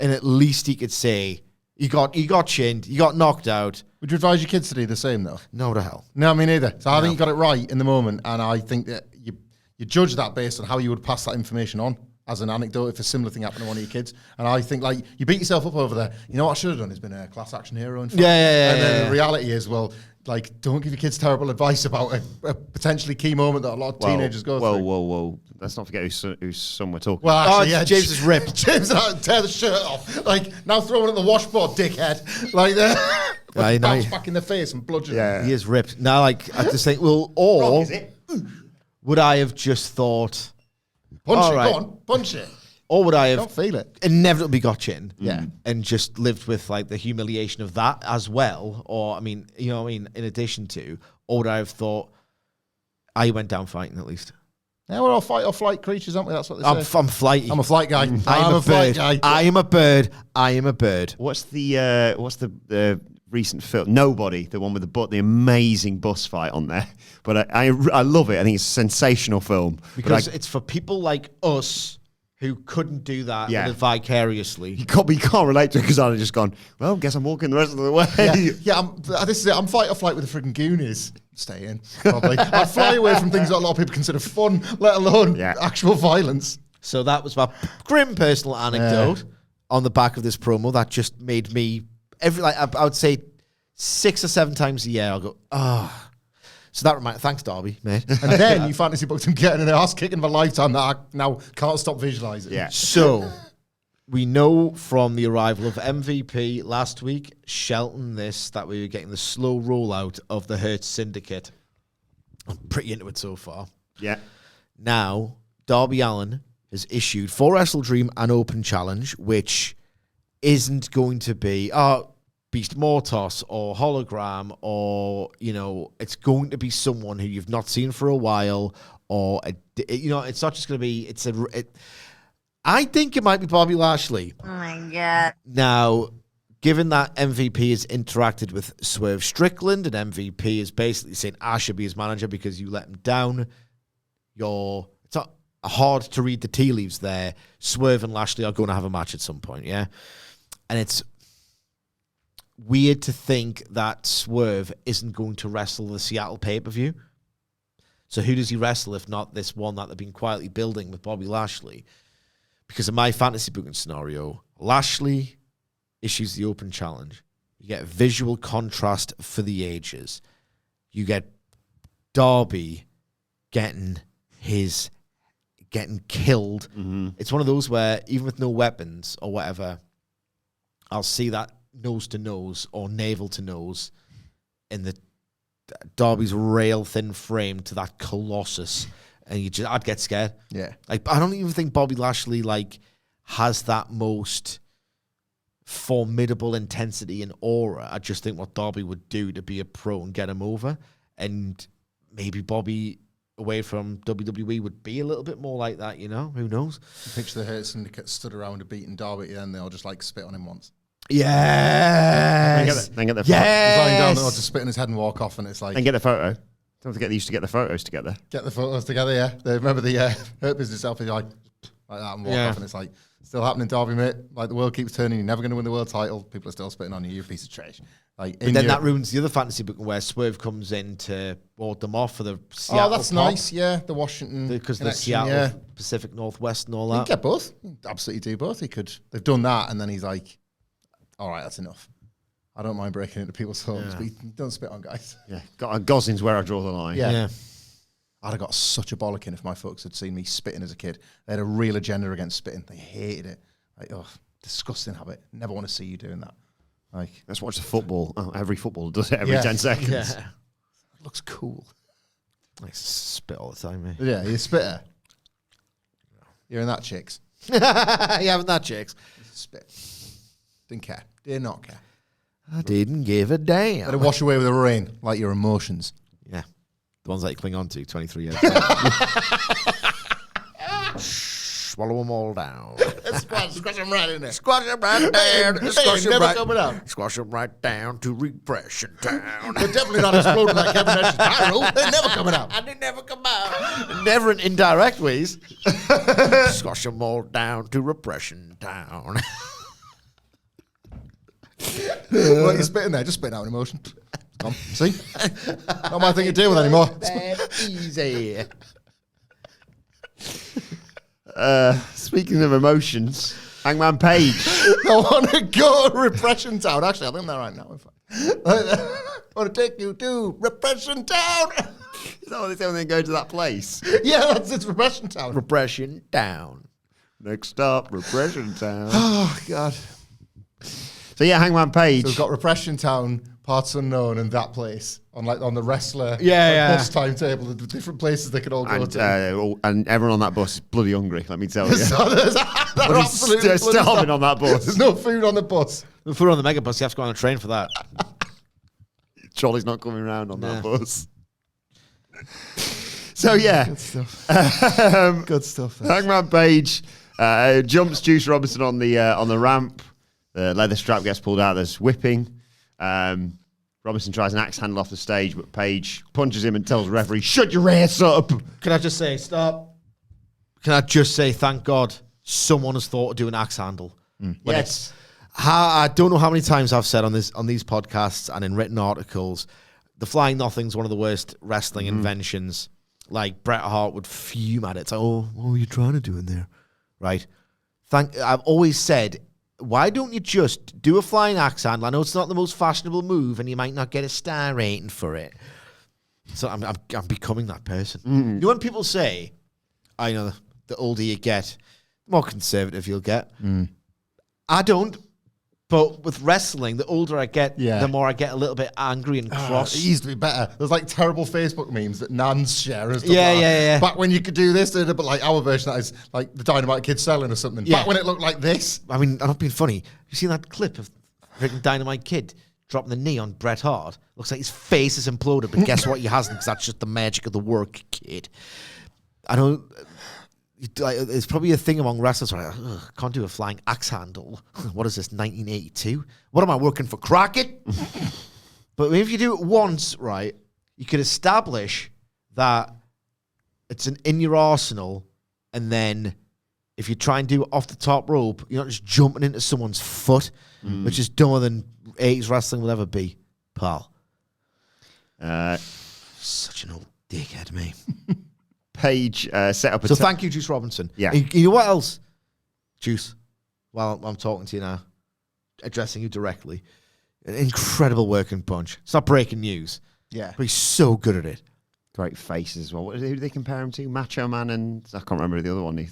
And at least he could say, You got chinned. You got knocked out. Would you advise your kids to do the same, though? No, the hell. No, me neither. So I think you got it right in the moment, and I think that you judge that based on how you would pass that information on as an anecdote if a similar thing happened to one of your kids. And I think, you beat yourself up over there. You know what I should have done is been a class action hero. In fact. And then the reality is, don't give your kids terrible advice about a potentially key moment that a lot of teenagers go through. Whoa. Let's not forget whose son we're talking about. Well, actually, James is ripped. James, tear the shirt off. Now throwing at the washboard, dickhead. Bounce back in the face and bludgeon. Yeah. He is ripped. Now, I just think, would I have just thought... Punch it, go on, punch it. Or would I have... Don't feel it. Inevitably got chinned. Yeah. And just lived with, the humiliation of that as well. Or, in addition to... Or would I have thought, I went down fighting at least? Yeah, we're all fight or flight creatures, aren't we? That's what they say. I'm flighty. I'm a flight guy. I'm a flight guy. I am a bird. I am a bird. What's the recent film? Nobody, the one with the amazing bus fight on there. But I love it. I think it's a sensational film. Because it's for people like us who couldn't do that live vicariously. You can't relate to it because I've just gone, well, guess I'm walking the rest of the way. This is it. I'm fight or flight with the frigging Goonies. Stay in, probably. I fly away from things that a lot of people consider fun, let alone actual violence. So that was my grim personal anecdote on the back of this promo that just made me, I would say 6 or 7 times a year, I'll go, So that reminds, thanks Darby, mate. And then you fantasy booked him getting an ass kicking of a lifetime that I now can't stop visualising. Yeah. So we know from the arrival of MVP last week, Shelton, that we were getting the slow rollout of the Hurt Syndicate. I'm pretty into it so far. Yeah. Now, Darby Allin has issued for Wrestle Dream an open challenge, which isn't going to be Beast Mortos or Hologram or, it's going to be someone who you've not seen for a while or, it's not just going to be, I think it might be Bobby Lashley. Oh my God. Now, given that MVP has interacted with Swerve Strickland and MVP is basically saying, I should be his manager because you let him down, it's not hard to read the tea leaves there. Swerve and Lashley are going to have a match at some point, yeah? And it's weird to think that Swerve isn't going to wrestle the Seattle pay-per-view So who does he wrestle if not this one that they've been quietly building with Bobby Lashley? Because in my fantasy booking scenario, Lashley issues the open challenge. You get visual contrast for the ages. You get Darby getting killed. Mm-hmm. It's one of those where even with no weapons or whatever, I'll see that nose to nose or navel to nose in the Darby's rail thin frame to that colossus, and I'd get scared. Yeah. Like, I don't even think Bobby Lashley has that most formidable intensity and aura. I just think what Darby would do to be a pro and get him over, and maybe Bobby away from WWE would be a little bit more like that, Who knows? Picture the Hurt Syndicate stood around a beating Darby, and they all just spit on him once. Yes. Then get the He's lying down there, just spit on his head and walk off, and it's like... Then get the photo. Don't forget they used to get the photos together. Get the photos together, yeah. They remember the Hurt Business selfie, like that, and walk off, and it's like, still happening, Darby, mate. Like, the world keeps turning. You're never going to win the world title. People are still spitting on you. You're a piece of trash. But then that ruins the other fantasy book where Swerve comes in to ward them off for the Seattle. Oh, that's pop. nice, yeah. The Washington Because the Seattle, Pacific Northwest and all He that. could get both. He'd absolutely do both. He could. They've done that, and then he's like, all right, that's enough. I don't mind breaking into people's homes, but don't spit on guys. Yeah, Gosling's where I draw the line. Yeah. I'd have got such a bollocking if my folks had seen me spitting as a kid. They had a real agenda against spitting. They hated it. Like, oh, disgusting habit. Never want to see you doing that. Like, let's watch the football. Oh, every football does it every 10 seconds. Yeah. It looks cool. I spit all the time, mate. Yeah, you're a spitter. You're in that, chicks. You haven't that, chicks? Spit. Didn't care. Did not care. I didn't give a damn. Let it wash away with the rain, like your emotions. Yeah. The ones that you cling on to 23 years. Swallow them all down. Squash them right in there. Squash them right down. Squash them never right, coming out. Squash them right down to repression town. They're definitely not exploding like Kevin Nash's spiral. They're never coming out. And they never come out. Never in indirect ways. Squash them all down to repression town. What are you spitting there? Just spitting out an emotion. See? Not my thing to deal with anymore. Easy. Speaking of emotions, Hangman Page. I want to go to Repression Town. Actually, I think they're right now. I want to take you to Repression Town. Is that what they say when they go to that place? Yeah, it's Repression Town. Repression down. Next stop, Repression Town. Oh, God. So yeah, Hangman Page. So we've got Repression Town, Parts Unknown, and that place on the wrestler bus timetable, the different places they could all go to. And everyone on that bus is bloody hungry, let me tell you. So they're absolutely They're starving on that bus. There's no food on the bus. The food on the mega bus, you have to go on a train for that. Trolley's not coming around on that bus. So yeah. Good stuff. Good stuff. Hangman Page jumps Juice Robinson on the ramp. The leather strap gets pulled out. There's whipping. Robinson tries an axe handle off the stage, but Page punches him and tells the referee, "Shut your ass up." Can I just say, stop? Can I just say, thank God someone has thought of doing axe handle. Yes. I don't know how many times I've said on these podcasts and in written articles, the Flying Nothing's one of the worst wrestling inventions. Like, Bret Hart would fume at it. It's like, oh, what were you trying to do in there? Right? I've always said, why don't you just do a flying axe handle? I know it's not the most fashionable move, and you might not get a star rating for it. So I'm becoming that person. You know when people say, I know the older you get, the more conservative you'll get. I don't. But with wrestling, the older I get, the more I get a little bit angry and cross. It used to be better. There's like terrible Facebook memes that Nans share and stuff Yeah, like that. yeah. Back when you could do this, but like our version that is like the Dynamite Kid selling or something. Yeah. Back when it looked like this. I mean, I'm not being funny. You seen that clip of freaking Dynamite Kid dropping the knee on Bret Hart? Looks like his face is imploded, but guess what? He hasn't, because that's just the magic of the work, kid. I don't... It's probably a thing among wrestlers where can't do a flying axe handle. What is this, 1982? What am I working for, Crockett? But if you do it once, right, you could establish that it's in your arsenal, and then if you try and do it off the top rope, you're not just jumping into someone's foot, which is dumber than 80s wrestling will ever be, pal. Uh, Such an old Dickhead me. Page set up a... So thank you, Juice Robinson. Yeah. You know what else? Juice, while I'm talking to you now, addressing you directly, an incredible working punch. It's not breaking news. Yeah. But he's so good at it. Great faces as well. Who do they compare him to? Macho Man and... I can't remember the other one.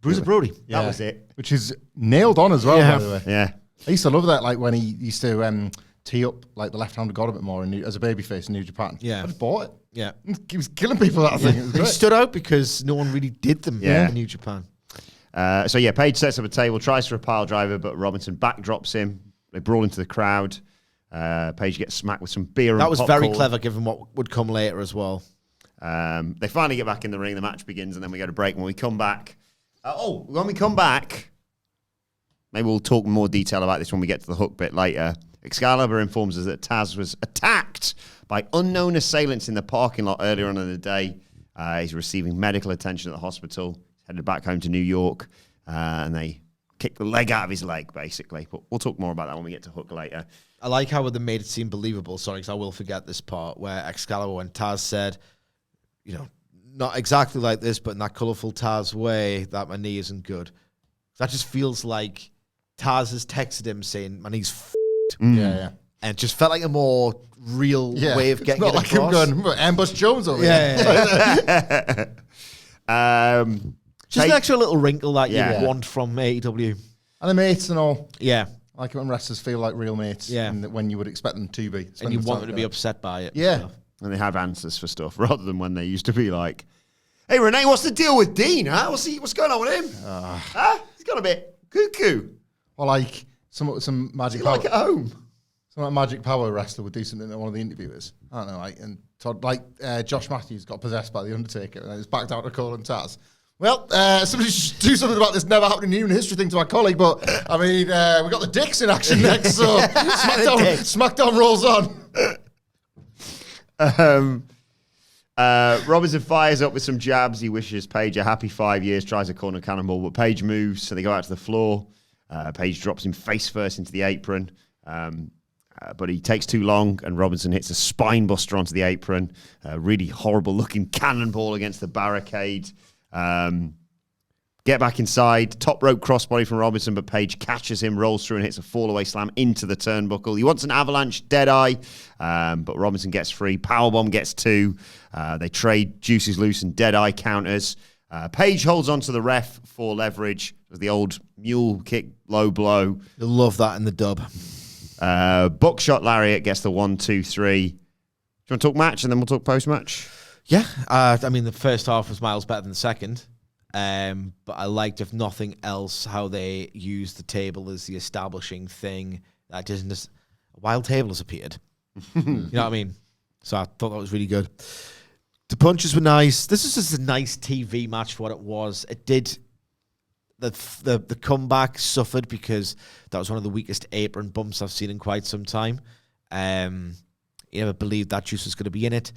Bruiser Brody. That was it. Which is nailed on as well, Yeah. by the way. Yeah. I used to love that, like when he used to tee up like the left-handed god a bit more as a babyface in New Japan. Yeah. I just bought it. Yeah. He was killing people that thing. It was He great. stood out because no one really did them in New Japan. Page sets up a table, tries for a pile driver, but Robinson backdrops him. They brawl into the crowd. Page gets smacked with some beer and That was popcorn. very clever given what would come later as well. They finally get back in the ring. The match begins, and then we go to break. When we come back... when we come back... Maybe we'll talk in more detail about this when we get to the hook bit later. Excalibur informs us that Taz was attacked by unknown assailants in the parking lot earlier on in the day. He's receiving medical attention at the hospital. He's headed back home to New York, and they kicked the leg out of his leg, basically. But we'll talk more about that when we get to hook later. I like how they made it seem believable. Sorry, because I will forget this part where Excalibur, when Taz said, you know, not exactly like this, but in that colourful Taz way, that my knee isn't good. That just feels like Taz has texted him saying, my knee's Yeah. And it just felt like a more real way of getting it's not it like across. him going, Ambush Jones over Yeah. Just Take- an extra little wrinkle that Yeah. you want from AEW. And the mates and all. Yeah. I like it when wrestlers feel like real mates. Yeah. And when you would expect them to be. And you want them to be upset by it. Yeah. So. And they have answers for stuff, rather than when they used to be like, hey, Renee, what's the deal with Dean, huh? What's going on with him? Huh? He's got a bit cuckoo. Or like some magic You power. like at home? Some like magic power wrestler would do something to one of the interviewers. I don't know, Josh Matthews got possessed by the Undertaker and he was backed out of calling Taz. Well, somebody should do something about this never happening in human history thing to our colleague, but I mean, we got the dicks in action next, so SmackDown rolls on. Robinson fires up with some jabs. He wishes Page a happy 5 years, tries a corner cannonball, but Page moves, so they go out to the floor. Page drops him face first into the apron, but he takes too long, and Robinson hits a spine buster onto the apron. Really horrible looking cannonball against the barricade. Get back inside. Top rope crossbody from Robinson, but Page catches him, rolls through, and hits a fallaway slam into the turnbuckle. He wants an avalanche deadeye, but Robinson gets free. Powerbomb gets two. They trade Juices Loose and deadeye counters. Page holds on to the ref for leverage. The old mule kick, low blow. You'll love that in the dub. Buckshot lariat gets the 1, 2, 3. Do you want to talk match, and then we'll talk post-match? Yeah. I mean, the first half was miles better than the second. But I liked, if nothing else, how they used the table as the establishing thing. That isn't a wild table has appeared. You know what I mean? So I thought that was really good. The punches were nice. This is just a nice TV match for what it was. It did. The comeback suffered because that was one of the weakest apron bumps I've seen in quite some time. You never believed that Juice was going to be in it.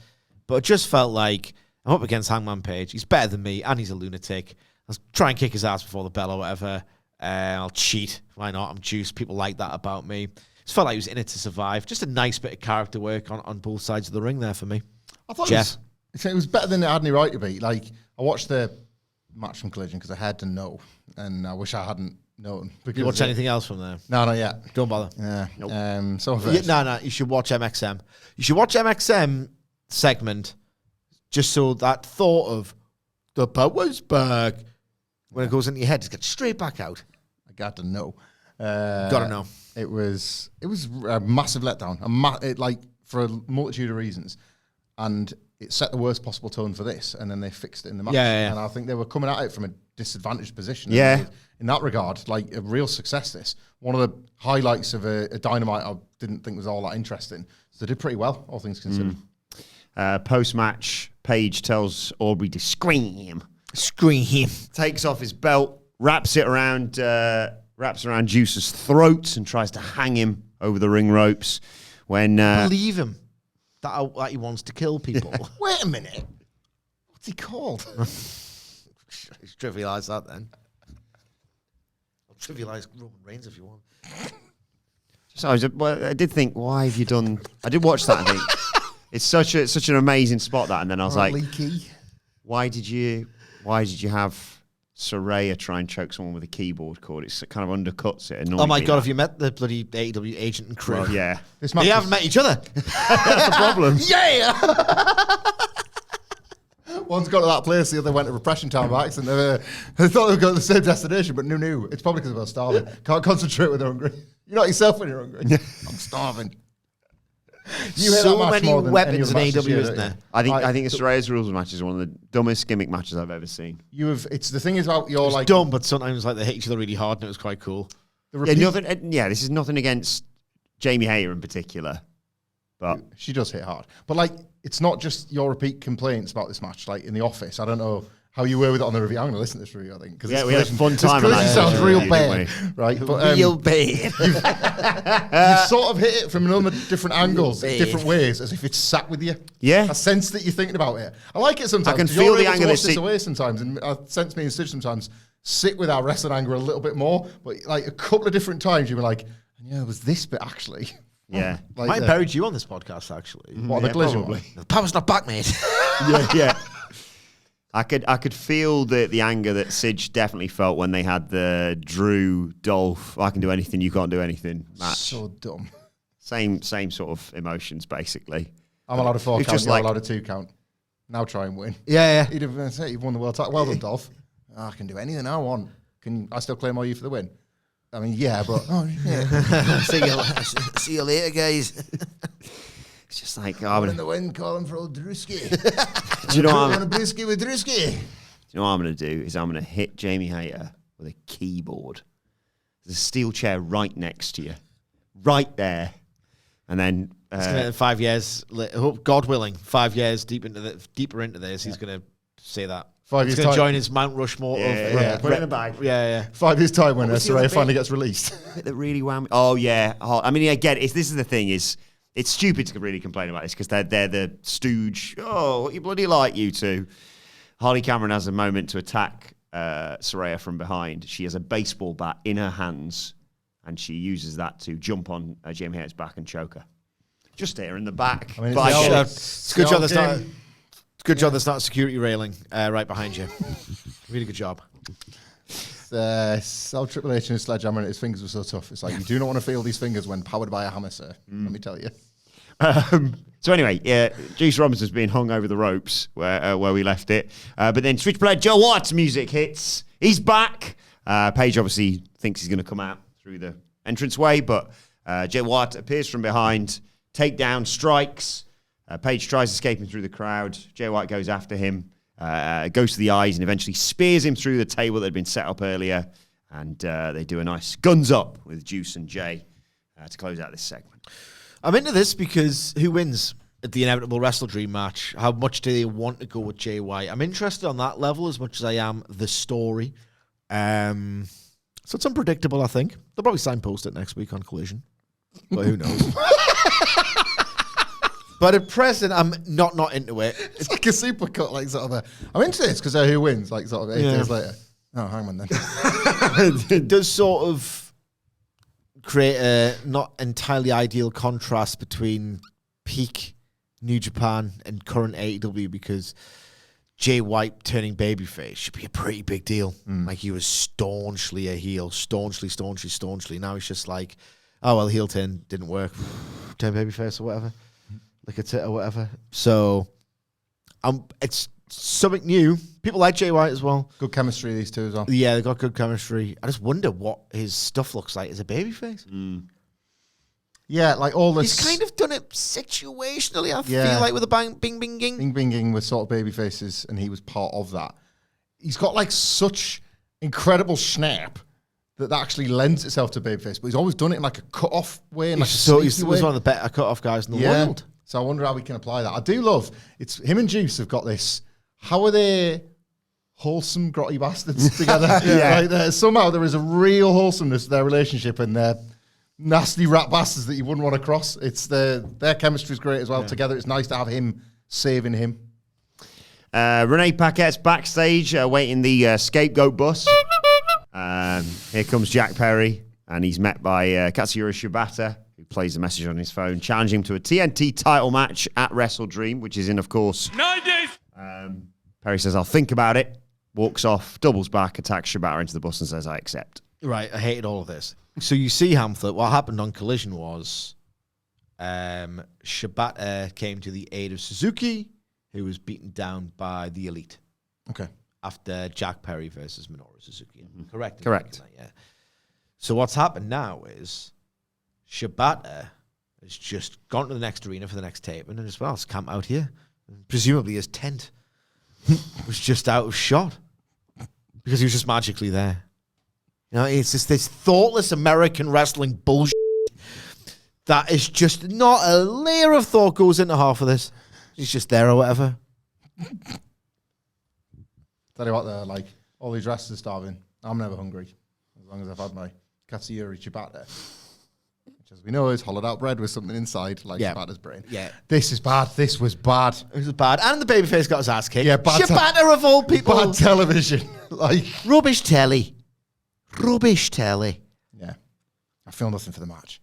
But it just felt like I'm up against Hangman Page. He's better than me, and he's a lunatic. I'll try and kick his ass before the bell or whatever. I'll cheat. Why not? I'm Juice. People like that about me. It felt like he was in it to survive. Just a nice bit of character work on both sides of the ring there for me. I thought Jeff. it was better than it had any right to be. Like, I watched the match from Collision because I had to know, and I wish I hadn't known. Did you watch anything else from there? No, not yet. Don't bother. Yeah. Nope. Some of it. No, you should watch MXM. You should watch MXM segment just so that thought of the power's back, when it goes into your head, just get straight back out. I got to know. Gotta know. It was a massive letdown. For a multitude of reasons, and it set the worst possible tone for this, and then they fixed it in the match. Yeah. And I think they were coming at it from a disadvantaged position. Yeah. In that regard, like a real success. This one of the highlights of a Dynamite I didn't think was all that interesting. So they did pretty well, all things considered. Post-match, Page tells Aubrey to scream. Scream. Takes off his belt, wraps around Juice's throat, and tries to hang him over the ring ropes. When Believe him that he wants to kill people. Wait a minute. What's he called? Trivialise that then. I'll trivialise Roman Reigns if you want. I did think, why have you done? I did watch that. I think It's such an amazing spot that, and then I was like, leaky. why did you have Saraya try and choke someone with a keyboard cord? It kind of undercuts it. Oh my God, have you met the bloody AEW agent and crew? Well, yeah. This They haven't met each other. That's the problem. Yeah! One's got to that place, the other went to repression time by accident. They thought they were going to the same destination, but no. It's probably because they were starving. Can't concentrate when they're hungry. You're not yourself when you're hungry. I'm starving. You hate So that match many more than weapons any in other match this AEW, year, isn't don't there? you? I think the Saraya's rules match is one of the dumbest gimmick matches I've ever seen. It's the thing is about your It's like dumb, but sometimes like they hate each other really hard, and it was quite cool. the repeat, This is nothing against Jamie Hayter in particular, but she does hit hard. But like, it's not just your repeat complaints about this match. Like in the office, I don't know how you were with it on the review. I'm going to listen to this review, I think. Yeah, we had a fun time on This that sounds real review, bad, didn't right? But Real bad. you sort of hit it from a number of different angles, different ways, as if it's sat with you. Yeah. I sense that you're thinking about it. I like it sometimes. I can 'cause feel you're the able to anger wash that this sit- away sometimes, and I sense me and Sid sometimes sit with our wrestling anger a little bit more. But like a couple of different times, you were like, "Yeah, it was this bit actually." yeah. Like Might the- have buried you on this podcast, actually. What, the Yeah, collision probably. one? The power's not back, mate. yeah. I could feel the anger that Sidge definitely felt when they had the Drew Dolph I can do anything, you can't do anything match. So dumb. Same sort of emotions basically. I'm allowed a 4 It's count, just you're like- allowed a 2 count. Now try and win. Yeah. He'd have said, you've won the world title. Well done, Dolph. I can do anything I want. Can I still claim all you for the win? I mean, yeah, but... Oh, yeah. See you later, guys. It's just like, I'm in the win, calling for old Drewski. do you know what Want I'm, a brisky with Drewski? do you know what I'm going to do is I'm going to hit Jamie Hayter with a keyboard. There's a steel chair right next to you, right there, and then It's gonna, 5 years, God willing, 5 years deeper into this, he's going to say that. 5 He's years going to time. join his Mount Rushmore of put it in the bag. Yeah. 5 years time when was the other Saraya finally bit? gets released. Bit that really wound me. Oh yeah, I mean, I get it. This is the thing is. It's stupid to really complain about this because they're the stooge. Oh, what you bloody like, you two. Harley Cameron has a moment to attack Saraya from behind. She has a baseball bat in her hands, and she uses that to jump on Jamie Hayter's back and choke her. Just there in the back. I mean, But I get it. It's a good job there's not a security railing right behind you. Really good job. Sal Triple H and his sledgehammer and his fingers were so tough. It's like, you do not want to feel these fingers when powered by a hammer, sir. Let me tell you. So anyway, Juice Robinson's being hung over the ropes where we left it. But then Switchblade Joe White's music hits. He's back. Page obviously thinks he's going to come out through the entranceway, but Jay White appears from behind, takedown, strikes. Page tries escaping through the crowd. Jay White goes after him. Goes to the eyes and eventually spears him through the table that had been set up earlier. And they do a nice guns up with Juice and Jay to close out this segment. I'm into this because who wins at the inevitable Wrestle Dream match? How much do they want to go with Jay White? I'm interested on that level as much as I am the story. So it's unpredictable, I think. They'll probably signpost it next week on Collision. But who knows? But at present, I'm not into it. It's like a supercut, like sort of I'm into this because who wins, like sort of 8 days later. Oh, Hangman then. It does sort of create a not entirely ideal contrast between peak New Japan and current AEW because Jay White turning babyface should be a pretty big deal. Like he was staunchly a heel, staunchly. Now he's just like, oh well, heel turn didn't work, turn babyface or whatever, like a tit or whatever. So, it's something new. People like Jay White as well. Good chemistry, these two as well. Yeah, they've got good chemistry. I just wonder what his stuff looks like as a babyface. Yeah, like all this. He's kind of done it situationally, I Yeah. feel like, with a bang, bing, bing, ging. Bing Binging with sort of baby faces, and he was part of that. He's got like such incredible snap that actually lends itself to babyface, but he's always done it in like a cut-off way. And like He's a one way. of the better cut-off guys in the world. So I wonder how we can apply that. I do love, it's him and Juice have got this, how are they wholesome, grotty bastards together? Somehow there is a real wholesomeness to their relationship, and they're nasty rat bastards that you wouldn't want to cross. It's their chemistry is great as well together. It's nice to have him saving him. Renee Paquette's backstage waiting the scapegoat bus. Here comes Jack Perry, and he's met by Katsuyori Shibata, who who plays the message on his phone, challenging him to a TNT title match at Wrestle Dream, which is in, of course, 9 days. Perry says, I'll think about it, walks off, doubles back, attacks Shibata into the bus and says, I accept. Right, I hated all of this. So you see, Hamlet, what happened on Collision was Shibata came to the aid of Suzuki, who was beaten down by the Elite. Okay. After Jack Perry versus Minoru Suzuki. Correct? Correct. Yeah. So what's happened now is Shibata has just gone to the next arena for the next taping and as well, it's camped out here. Presumably his tent was just out of shot because he was just magically there. You know, it's just this thoughtless American wrestling bullshit that is just not a layer of thought goes into half of this. He's just there or whatever. Tell you what, they're like, all these wrestlers starving. I'm never hungry, as long as I've had my Katsuyori Shibata, which, as we know, is hollowed out bread with something inside, like Shibata's brain. Yeah. This is bad. This was bad. It was bad. And the babyface got his ass kicked. Yeah, bad. Shibata of all people. Bad television. Like, Rubbish telly. Rubbish telly. yeah. I feel nothing for the match.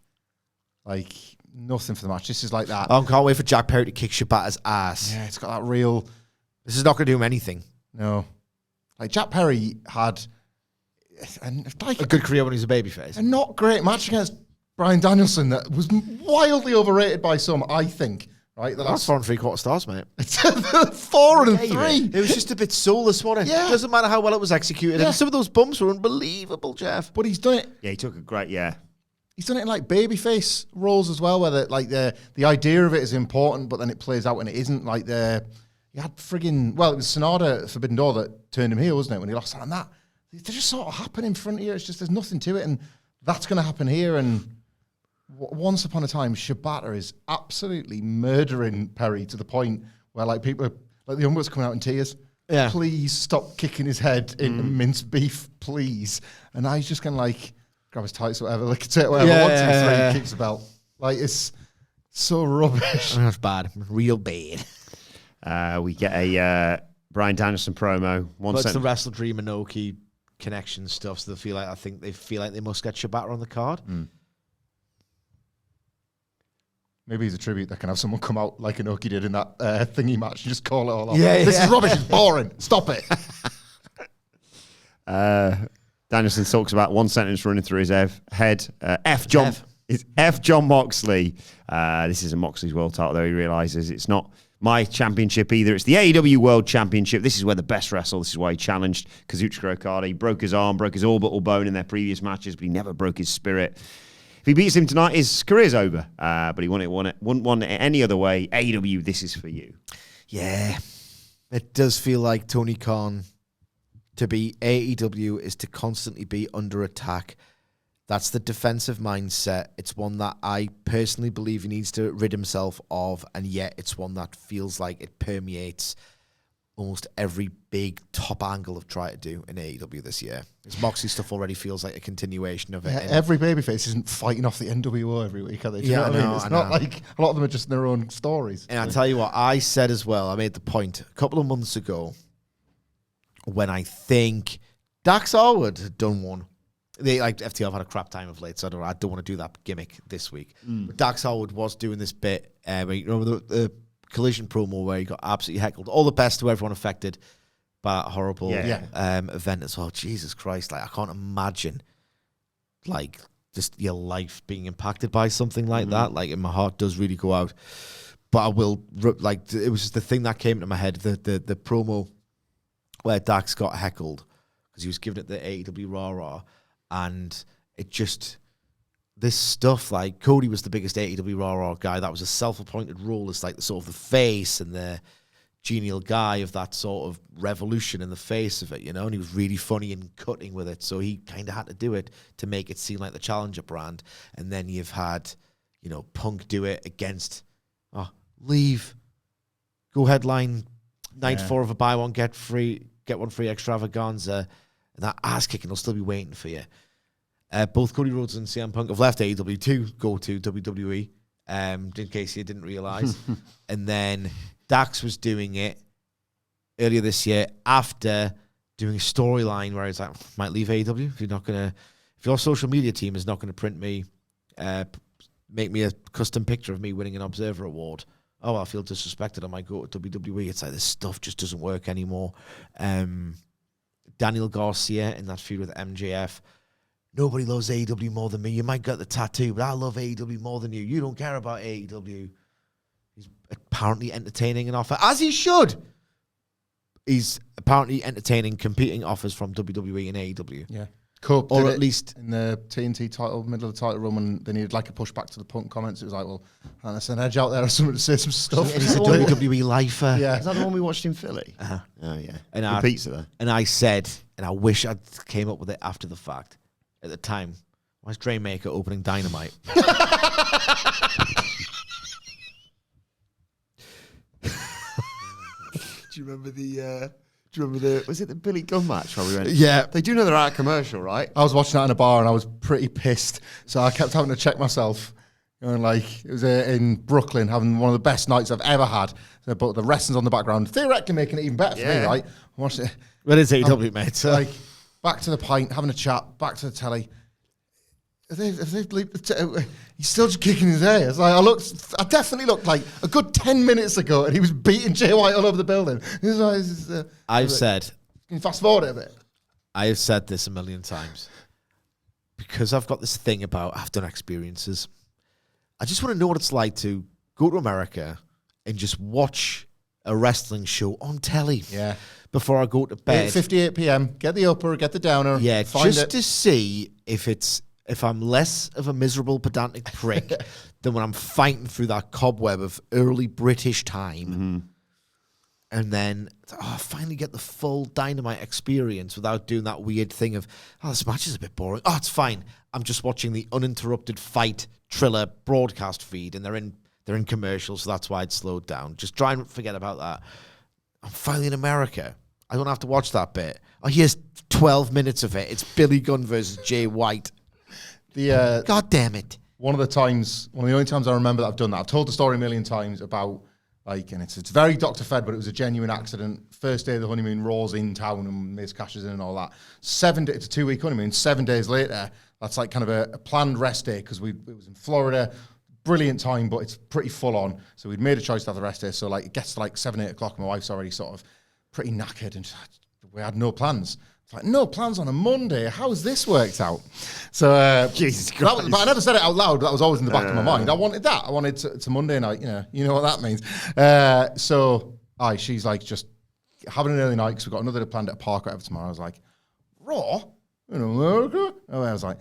Like, nothing for the match. This is like that. I can't wait for Jack Perry to kick Shibata's ass. Yeah, it's got that real... This is not going to do him anything. No. Like, Jack Perry had A good career when he was a babyface. a not great match against Bryan Danielson that was wildly overrated by some, I think. Right? That's 4 3/4 stars, mate. 4 and 3. It was just a bit soulless, wasn't it? Yeah. Doesn't matter how well it was executed. Yeah. And some of those bumps were unbelievable, Jeff. But he's done it. Yeah, he took a great, He's done it in like babyface roles as well, where the idea of it is important, but then it plays out when it isn't. Like he had friggin' it was Sonata at Forbidden Door that turned him heel, wasn't it? When he lost out on that, they just sort of happen in front of you. It's just there's nothing to it, and that's going to happen here. And once upon a time, Shibata is absolutely murdering Perry to the point where like people like the Young Bucks coming out in tears. Yeah. Please stop kicking his head into minced beef, please. And now he's just going to like grab his tights or whatever, lick it, whatever. Yeah, 1, 2, 3, yeah. kicks the belt. Like it's so rubbish. That's bad. Real bad. We get a Bryan Danielson promo. But it's the Wrestle Dream Inoki connection stuff, so I think they feel like they must get Shibata on the card. Maybe he's a tribute that can have someone come out like Inoki did in that thingy match and just call it all off. Yeah, This yeah. is rubbish. It's boring. Stop it. Danielson talks about one sentence running through his head. F John Moxley. This isn't Moxley's world title, though. He realizes it's not my championship either. It's the AEW World Championship. This is where the best wrestle. This is why he challenged Kazuchika Okada. He broke his arm, broke his orbital bone in their previous matches, but he never broke his spirit. If he beats him tonight, his career's over. But he wouldn't want it any other way. AEW, this is for you. Yeah. It does feel like Tony Khan to be AEW is to constantly be under attack. That's the defensive mindset. It's one that I personally believe he needs to rid himself of, and yet it's one that feels like it permeates almost every big top angle I've tried to do in AEW this year. His Moxley stuff already feels like a continuation of it. Yeah, every babyface isn't fighting off the NWO every week, are they? Do you know what I mean? It's not like a lot of them are just in their own stories. And I'll tell you what, I said as well, I made the point a couple of months ago when I think Dax Harwood had done one. FTR have had a crap time of late, so I don't want to do that gimmick this week. But Dax Harwood was doing this bit, where, you remember the Collision promo where he got absolutely heckled. All the best to everyone affected by that horrible event as well. Jesus Christ, I can't imagine just your life being impacted by something like that. And my heart does really go out. But I will, it was just the thing that came into my head, the promo where Dax got heckled because he was giving it the AEW Raw, and it just, this stuff, Cody was the biggest AEW Raw guy. That was a self-appointed role as the sort of the face and the genial guy of that sort of revolution in the face of it, and he was really funny and cutting with it. So he kind of had to do it to make it seem like the challenger brand. And then you've had, Punk do it against, leave, go headline, night 4 of a buy one, get one free extravaganza. And that ass kicking will still be waiting for you. Both Cody Rhodes and CM Punk have left AEW to go to WWE, in case you didn't realize. And then Dax was doing it earlier this year after doing a storyline where it's might leave AEW if your social media team is not going to print me make me a custom picture of me winning an Observer Award. Oh, I feel disrespected. I might go to WWE. It's like this stuff just doesn't work anymore. Daniel Garcia in that feud with MJF. Nobody loves AEW more than me. You might get the tattoo, but I love AEW more than you. You don't care about AEW. He's apparently entertaining an offer, as he should. He's apparently entertaining competing offers from WWE and AEW. Yeah. Cope or at least in the TNT title, middle of the title run, when they needed like a push back to the Punk comments. It was like, well, there's an edge out there or something to say some stuff. He's a WWE lifer. Yeah. Is that the one we watched in Philly? Uh-huh. Oh, yeah. And Good pizza there. And I said, and I wish I came up with it after the fact. At the time, why is Dreammaker opening Dynamite? Do you remember the? Was it the Billy Gunn match where we went? Yeah. They do know they're out of commercial, right? I was watching that in a bar and I was pretty pissed. So I kept having to check myself. Going like, it was in Brooklyn, having one of the best nights I've ever had. But the wrestling's on the background, theoretically making it even better for me, right? I watched it. Well, it's AEW, mate. So. Like, back to the pint, having a chat, back to the telly. Have they bleeped the he's still just kicking his ass. Like, I definitely looked like a good 10 minutes ago, and he was beating Jay White all over the building. I've said. Can you fast forward it a bit? I have said this a million times. Because I've got this thing about I've done experiences. I just want to know what it's like to go to America and just watch a wrestling show on telly. Yeah. Before I go to bed. 8:58 p.m. Get the upper, get the downer. Yeah, find just it. to see if I'm less of a miserable, pedantic prick than when I'm fighting through that cobweb of early British time. Mm-hmm. And then I finally get the full Dynamite experience without doing that weird thing of, this match is a bit boring. Oh, it's fine. I'm just watching the uninterrupted fight Triller broadcast feed, and they're in commercials, so that's why it's slowed down. Just try and forget about that. I'm finally in America. I don't have to watch that bit. Oh, here's 12 minutes of it. It's Billy Gunn versus Jay White. God damn it. One of the only times I remember that I've done that, I've told the story a million times about, like, and it's very Dr. Fed, but it was a genuine accident. First day of the honeymoon, Raw's in town and Miz cashes in and all that. It's a 2-week honeymoon. 7 days later, that's like kind of a planned rest day because it was in Florida. Brilliant time, but it's pretty full on. So we'd made a choice to have the rest day. So like it gets to like 7, 8 o'clock. My wife's already sort of pretty knackered and we had no plans. It's like, no plans on a Monday. How's this worked out? So Jesus Christ. But I never said it out loud. That was always in the back of my mind. I wanted that. I wanted to Monday night. You know what that means. She's like just having an early night because we've got another planned at a park or whatever tomorrow. I was like, Raw in America? Oh, I was like,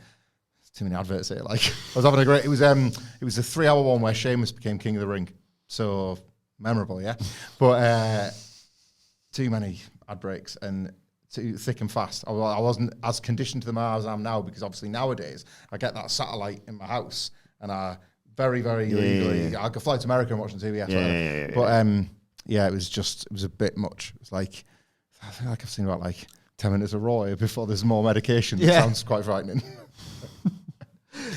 too many adverts here. Like, I was having a great. It was a 3-hour one where Sheamus became King of the Ring. So memorable, yeah. But too many ad breaks and too thick and fast. I wasn't as conditioned to them as I am now because obviously nowadays I get that satellite in my house and I very, very legally I could fly to America and watch on TV. But it was a bit much. It's like I feel like I've seen about like 10 minutes of Raw before there's more medication. It sounds quite frightening.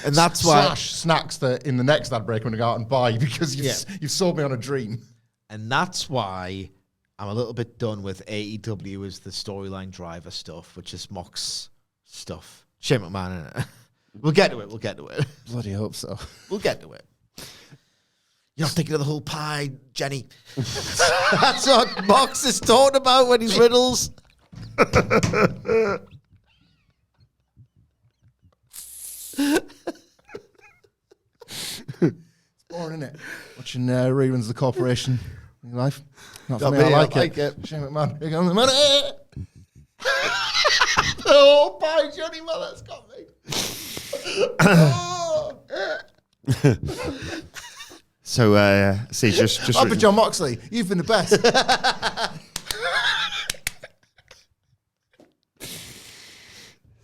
And that's why snacks that in the next ad break I'm going to go out and buy because you've sold me on a dream. And that's why I'm a little bit done with AEW as the storyline driver stuff, which is Mox stuff. Shane McMahon, innit? We'll get to it. Bloody hope so. We'll get to it. You're not thinking of the whole pie, Jenny. That's what Mox is talking about when he's riddles. It's boring, isn't it? Watching reruns of The Corporation in your life. Not for Not me, me, I like I it. like it. Shane McMahon, here comes the money. Oh, bye, Johnny Mullet's got me. So, see, just Up for John Moxley. You've been the best.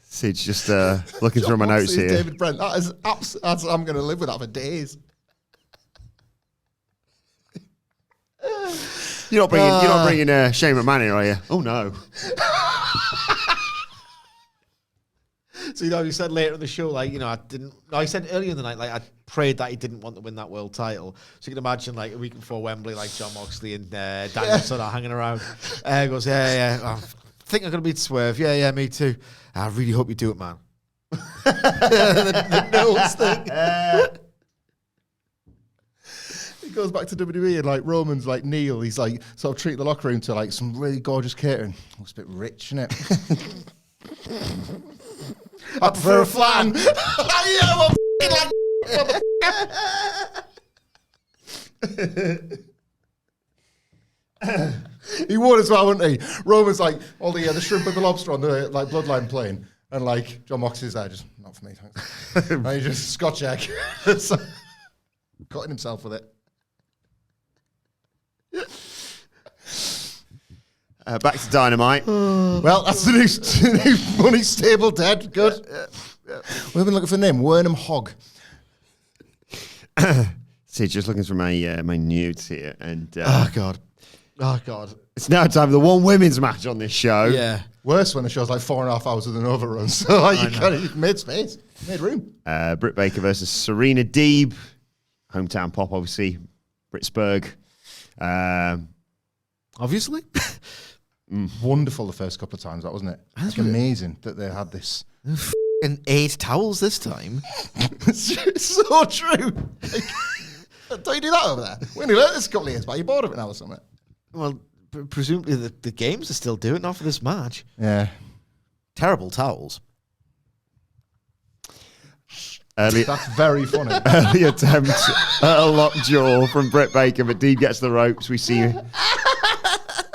Sid's just looking through my John notes Moxley is here. David Brent. I'm going to live with that for days. You're not bringing Shane McMahon here, are you? Oh no. So, you said later in the show, I said earlier in the night, I prayed that he didn't want to win that world title. So you can imagine, a week before Wembley, John Moxley and Danielson are hanging around. Goes, I think I'm going to beat Swerve. Yeah, me too. I really hope you do it, man. the nose thing. He goes back to WWE and like Roman's like Neil. He's like sort of treat the locker room to like some really gorgeous catering. Looks a bit rich, isn't it? I prefer a flan. Yeah, he would as well, wouldn't he? Roman's like all the shrimp and the lobster on the like bloodline plane, and like John Moxley's there, just not for me, thanks. And he just Scotch egg, so, cutting himself with it. Back to Dynamite. Well, that's the new money stable dead. Good. We've been looking for a name. Wernham Hogg. See, just looking for my my notes here, and Oh God. it's now time for the one women's match on this show. Yeah. Worse when the show's like 4.5 hours with an overrun. So like, you've made space, made room. Britt Baker versus Serena Deeb. Hometown pop, obviously. Britsburg. Obviously. Wonderful the first couple of times, that wasn't it? It's amazing that they had this. And 8 towels this time. It's so true. Like, don't you do that over there? We only learned this a couple of years back. You bored of it now or something? Well, presumably the games are still doing, not for this match. Yeah. Terrible towels. That's very funny. Early attempt at a lockjaw from Britt Baker, but Deeb gets the ropes. We see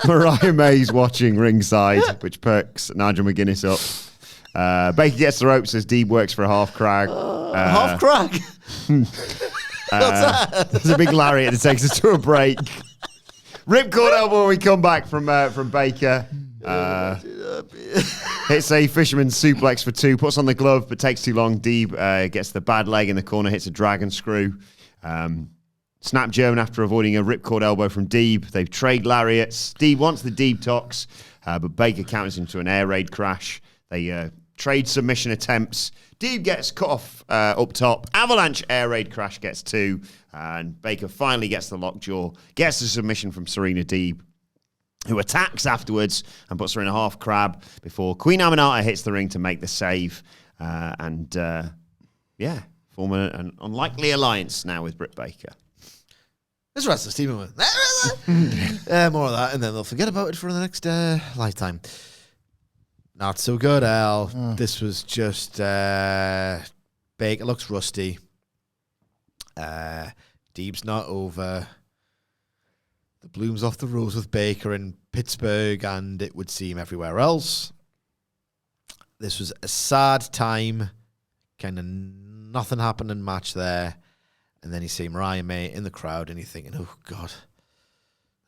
Mariah May's watching ringside, which perks Nigel McGuinness up. Baker gets the ropes as Deeb works for a half crag. Half crack. What's that? There's a big lariat that takes us to a break. Ripcord elbow when we come back from Baker. Hits a fisherman suplex for 2, puts on the glove, but takes too long. Deeb gets the bad leg in the corner, hits a dragon screw. Snap German after avoiding a ripcord elbow from Deeb. They trade lariats. Deeb wants the Deeb tox, but Baker counters into an air raid crash. They trade submission attempts. Deeb gets cut off up top. Avalanche air raid crash gets 2. And Baker finally gets the lockjaw, gets the submission from Serena Deeb, who attacks afterwards and puts her in a half crab before Queen Aminata hits the ring to make the save. Form an unlikely alliance now with Britt Baker. This wrestler's teaming with. More of that, and then they'll forget about it for the next lifetime. Not so good, Al. This was just Baker looks rusty. Deeb's not over. The bloom's off the rose with Baker in Pittsburgh, and it would seem everywhere else. This was a sad time. Kind of nothing happening match there. And then you see Mariah May in the crowd, and you're thinking, oh, God,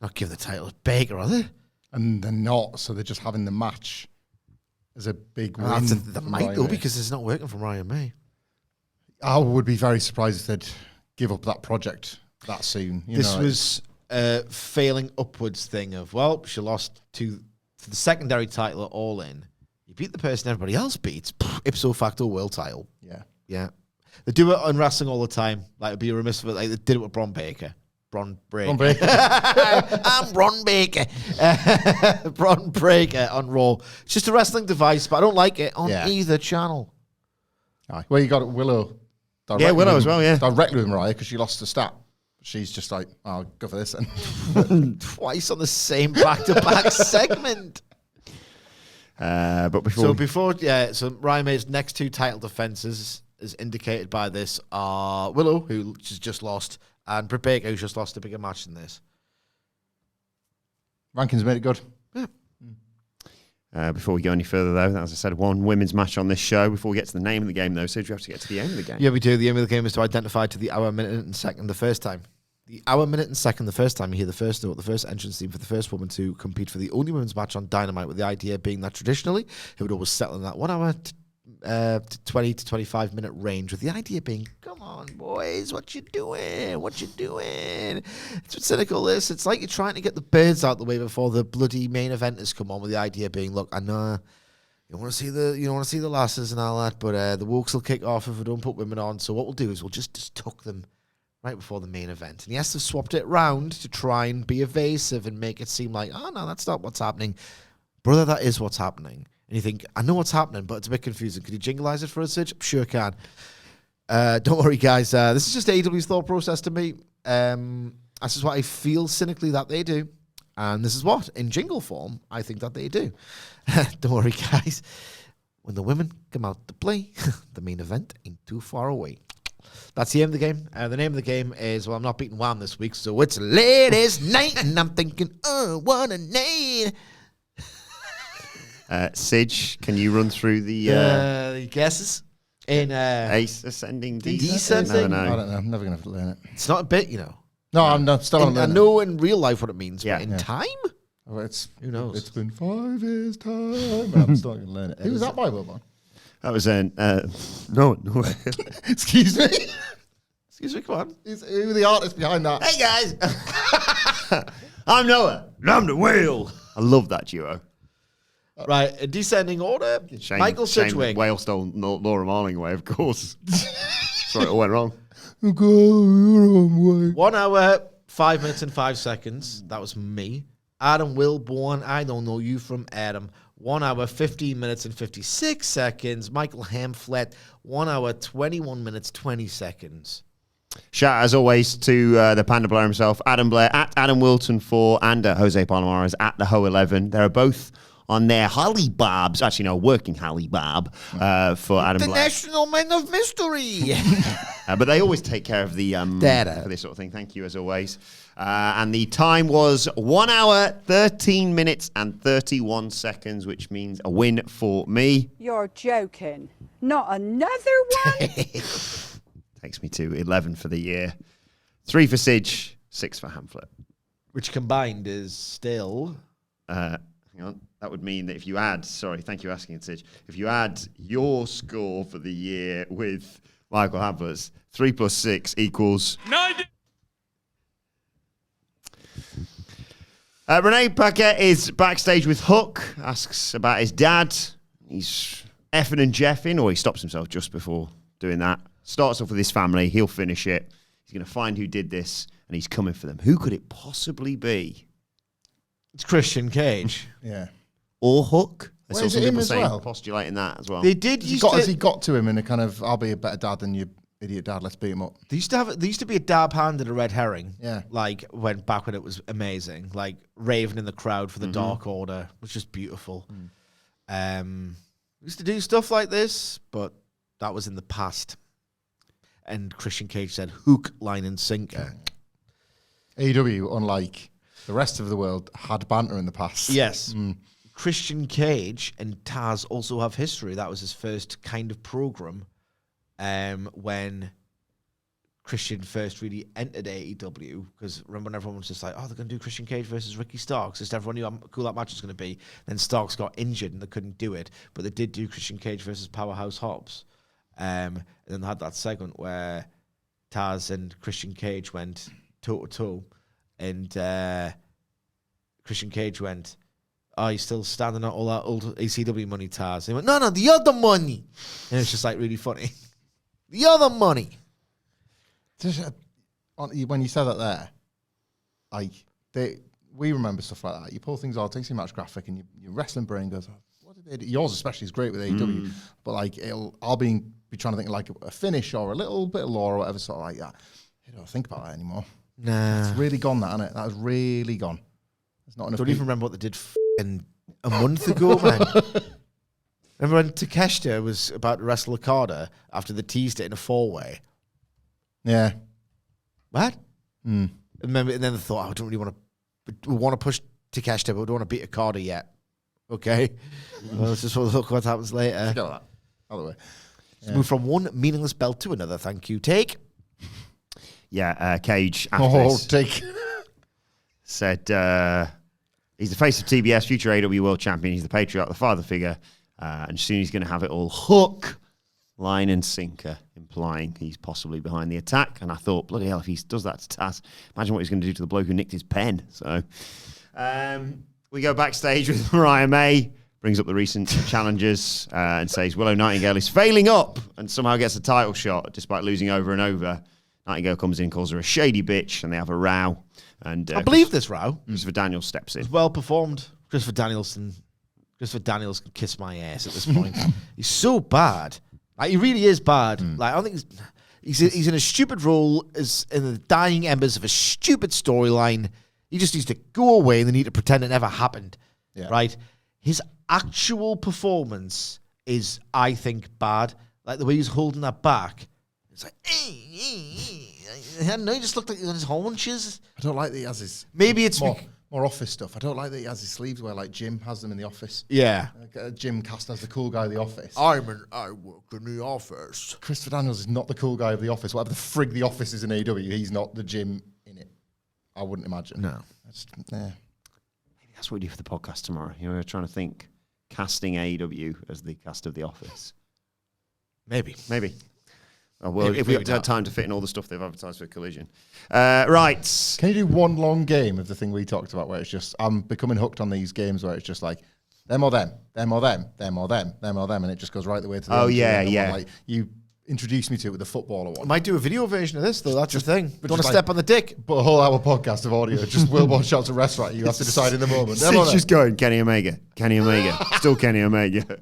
not giving the title to Baker, are they? And they're not, so they're just having the match as a big win. That might, though, because it's not working for Mariah May. I would be very surprised if they'd give up that project that soon. This was a failing upwards thing of, well, she lost to the secondary title at All In. You beat the person everybody else beats, ipso facto world title. Yeah. Yeah. They do it on wrestling all the time. Like, it'd be remiss of it. Like, they did it with Bron Breakker. I'm Bron Baker. Bron Breakker on Raw. It's just a wrestling device, but I don't like it on either channel. Aye. Well, you got Willow. Yeah, Willow as well, yeah. Directly with Mariah because she lost the stat. She's just like, I'll go for this then. Twice on the same back-to-back segment. But before... So Ryan May's next 2 title defenses, as indicated by this, are Willow, who she's just lost, and Britt Baker, who's just lost a bigger match than this. Rankings made it good. Yeah. Before we go any further, though, as I said, one women's match on this show. Before we get to the name of the game, though, so do you have to get to the aim of the game? Yeah, we do. The aim of the game is to identify to the hour, minute, and second the first time. The hour, minute, and second the first time you hear the first note, the first entrance theme for the first woman to compete for the only women's match on Dynamite, with the idea being that traditionally it would always settle in that 1 hour to 20 to 25 minute range, with the idea being, come on, boys, what you doing? What you doing? It's what cynical this. It's like you're trying to get the birds out the way before the bloody main event has come on, with the idea being, look, I know you want to see the lasses and all that, but the Wokes will kick off if we don't put women on. So what we'll do is we'll just tuck them right before the main event. And yes, they've swapped it round to try and be evasive and make it seem like, oh no, that's not what's happening. Brother, that is what's happening. And you think, I know what's happening, but it's a bit confusing. Could you jinglize it for us, Sid? Sure can. Don't worry, guys. This is just AEW's thought process to me. This is what I feel cynically that they do. And this is what, in jingle form, I think that they do. Don't worry, guys. When the women come out to play, the main event ain't too far away. That's the name of the game. The name of the game is, well, I'm not beating Wham this week, so it's Ladies' Night, and I'm thinking, oh, what a night. Sige, can you run through the guesses? In Ace ascending, descending? I don't know. I'm never going to learn it. It's not a bit, you know. No, I'm not. Still haven't I learned know in real life what it means, Yeah. but in time? Oh, Who knows? It's been 5 years' time. And I'm still going to learn it. Who was that by, Wilbon? That was no. Excuse me. Excuse me, come on. Who the artist behind that? Hey guys, I'm Noah. And I'm the whale. I love that duo. Right, in descending order, Michael Sidgwick. Whale stole Laura Marling away, of course. Sorry, it all went wrong. 1 hour, 5 minutes and 5 seconds. That was me. Adam Wilborn, I don't know you from Adam. 1 hour, 15 minutes and 56 seconds. Michael Hamflett, 1 hour, 21 minutes, 20 seconds. Shout out, as always, to the Panda Blair himself, Adam Blair, at Adam Wilton 4, and Jose Palomares at the Ho 11. They're both on their Holly Bobs, actually no, working Holly Bob for Adam Blair. International Men of Mystery. But they always take care of the data for this sort of thing. Thank you, as always. And the time was 1 hour, 13 minutes and 31 seconds, which means a win for me. You're joking. Not another one? Takes me to 11 for the year. 3 for Sige, 6 for Hamflett. Which combined is still... Hang on. That would mean that if you add, sorry, thank you for asking it, Sige. If you add your score for the year with Michael Hamflett's, 3 plus 6 equals 90. Renee Paquette is backstage with Hook, asks about his dad. He's effing and jeffing, or he stops himself just before doing that. Starts off with his family. He'll finish it. He's going to find who did this, and he's coming for them. Who could it possibly be? It's Christian Cage. Yeah. Or Hook? I Well, saw is some it him people as saying, well? postulating that as well. They did Has he used got, to... has he got to him in a kind of, I'll be a better dad than you idiot dad, let's beat him up? There used to be a dab hand and a red herring. Yeah. Like, when it was amazing. Like, Raven in the crowd for the Dark Order was just beautiful. Used to do stuff like this, but that was in the past. And Christian Cage said, hook, line, and sinker. AEW, unlike the rest of the world, had banter in the past. Yes. Christian Cage and Taz also have history. That was his first kind of program when Christian first really entered AEW. Because remember when everyone was just like, oh, they're going to do Christian Cage versus Ricky Starks. Just everyone knew how cool that match was going to be. Then Starks got injured and they couldn't do it. But they did do Christian Cage versus Powerhouse Hobbs. And then they had that segment where Taz and Christian Cage went toe-to-toe. And Christian Cage went, oh, you're still standing on all that old ACW money, Taz. And he went, no, the other money. And it's just like really funny. The other money. When you said that there, like, we remember stuff like that. You pull things out, takes your match graphic, and your wrestling brain goes, oh, what did they do? Yours especially is great with AEW, but like, I'll be trying to think of like a finish or a little bit of lore or whatever, sort of like that. I don't think about that anymore. Nah. It's really gone, that, isn't it? That is really gone. There's not enough. Don't even remember what they did a month ago, man. Remember when Takeshita was about to wrestle Okada after they teased it in a 4-way? Yeah. What? And then they thought, I don't really want to push Takeshita, but we don't want to beat Okada yet. Okay. Well, let's just look what happens later. Forget that. By the way. Let's move from one meaningless belt to another. Thank you. Take. Yeah, Cage after this take. said he's the face of TBS, future AEW World Champion. He's the patriarch, the father figure, and soon he's going to have it all. Hook, line, and sinker, implying he's possibly behind the attack. And I thought, bloody hell, if he does that to Taz, imagine what he's going to do to the bloke who nicked his pen. So we go backstage with Mariah May, brings up the recent challenges and says Willow Nightingale is failing up and somehow gets a title shot despite losing over and over. Nightingale comes in, calls her a shady bitch, and they have a row. And I believe this row. Christopher Daniels steps in. It's well performed. Christopher Daniels can kiss my ass at this point. He's so bad. Like, he really is bad. Like, I don't think He's in a stupid role as in the dying embers of a stupid storyline. He just needs to go away and they need to pretend it never happened. Yeah. Right? His actual performance is, I think, bad. Like the way he's holding that back. It's like, I know he just looked like on his haunches. I don't like that he has his... Maybe it's... More office stuff. I don't like that he has his sleeves where like Jim has them in the office. Yeah. Jim cast as the cool guy of the office. I work in the office. Christopher Daniels is not the cool guy of the office. Whatever the frig the office is in AEW, he's not the Jim in it. I wouldn't imagine. No. Maybe that's what we do for the podcast tomorrow. We're trying to think casting AEW as the cast of the office. Maybe. Oh, well, if we had time to fit in all the stuff they've advertised for Collision. Right. Can you do one long game of the thing we talked about where it's just, I'm becoming hooked on these games where it's just like, them or them, them or them, them or them, them or them, and it just goes right the way to the end. Yeah. Like, you introduced me to it with the footballer one. I might do a video version of this, though. That's the thing. Don't want to step on the dick. But a whole hour podcast of audio, just Will WhatCulture Wrestling. You have to decide in the moment. It's just going, Kenny Omega. Still Kenny Omega.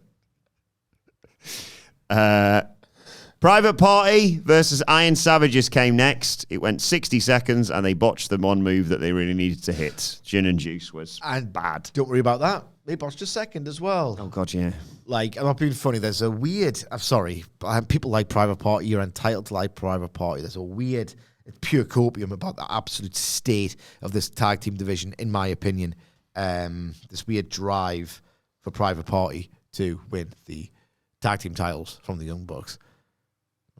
Private Party versus Iron Savages came next. It went 60 seconds, and they botched the one move that they really needed to hit. Gin and Juice was bad. Don't worry about that. They botched a second as well. Oh, God, yeah. Like, I'm not being funny. There's a weird... I'm sorry. People like Private Party. You're entitled to like Private Party. There's a weird... It's pure copium about the absolute state of this tag team division, in my opinion. This weird drive for Private Party to win the tag team titles from the Young Bucks.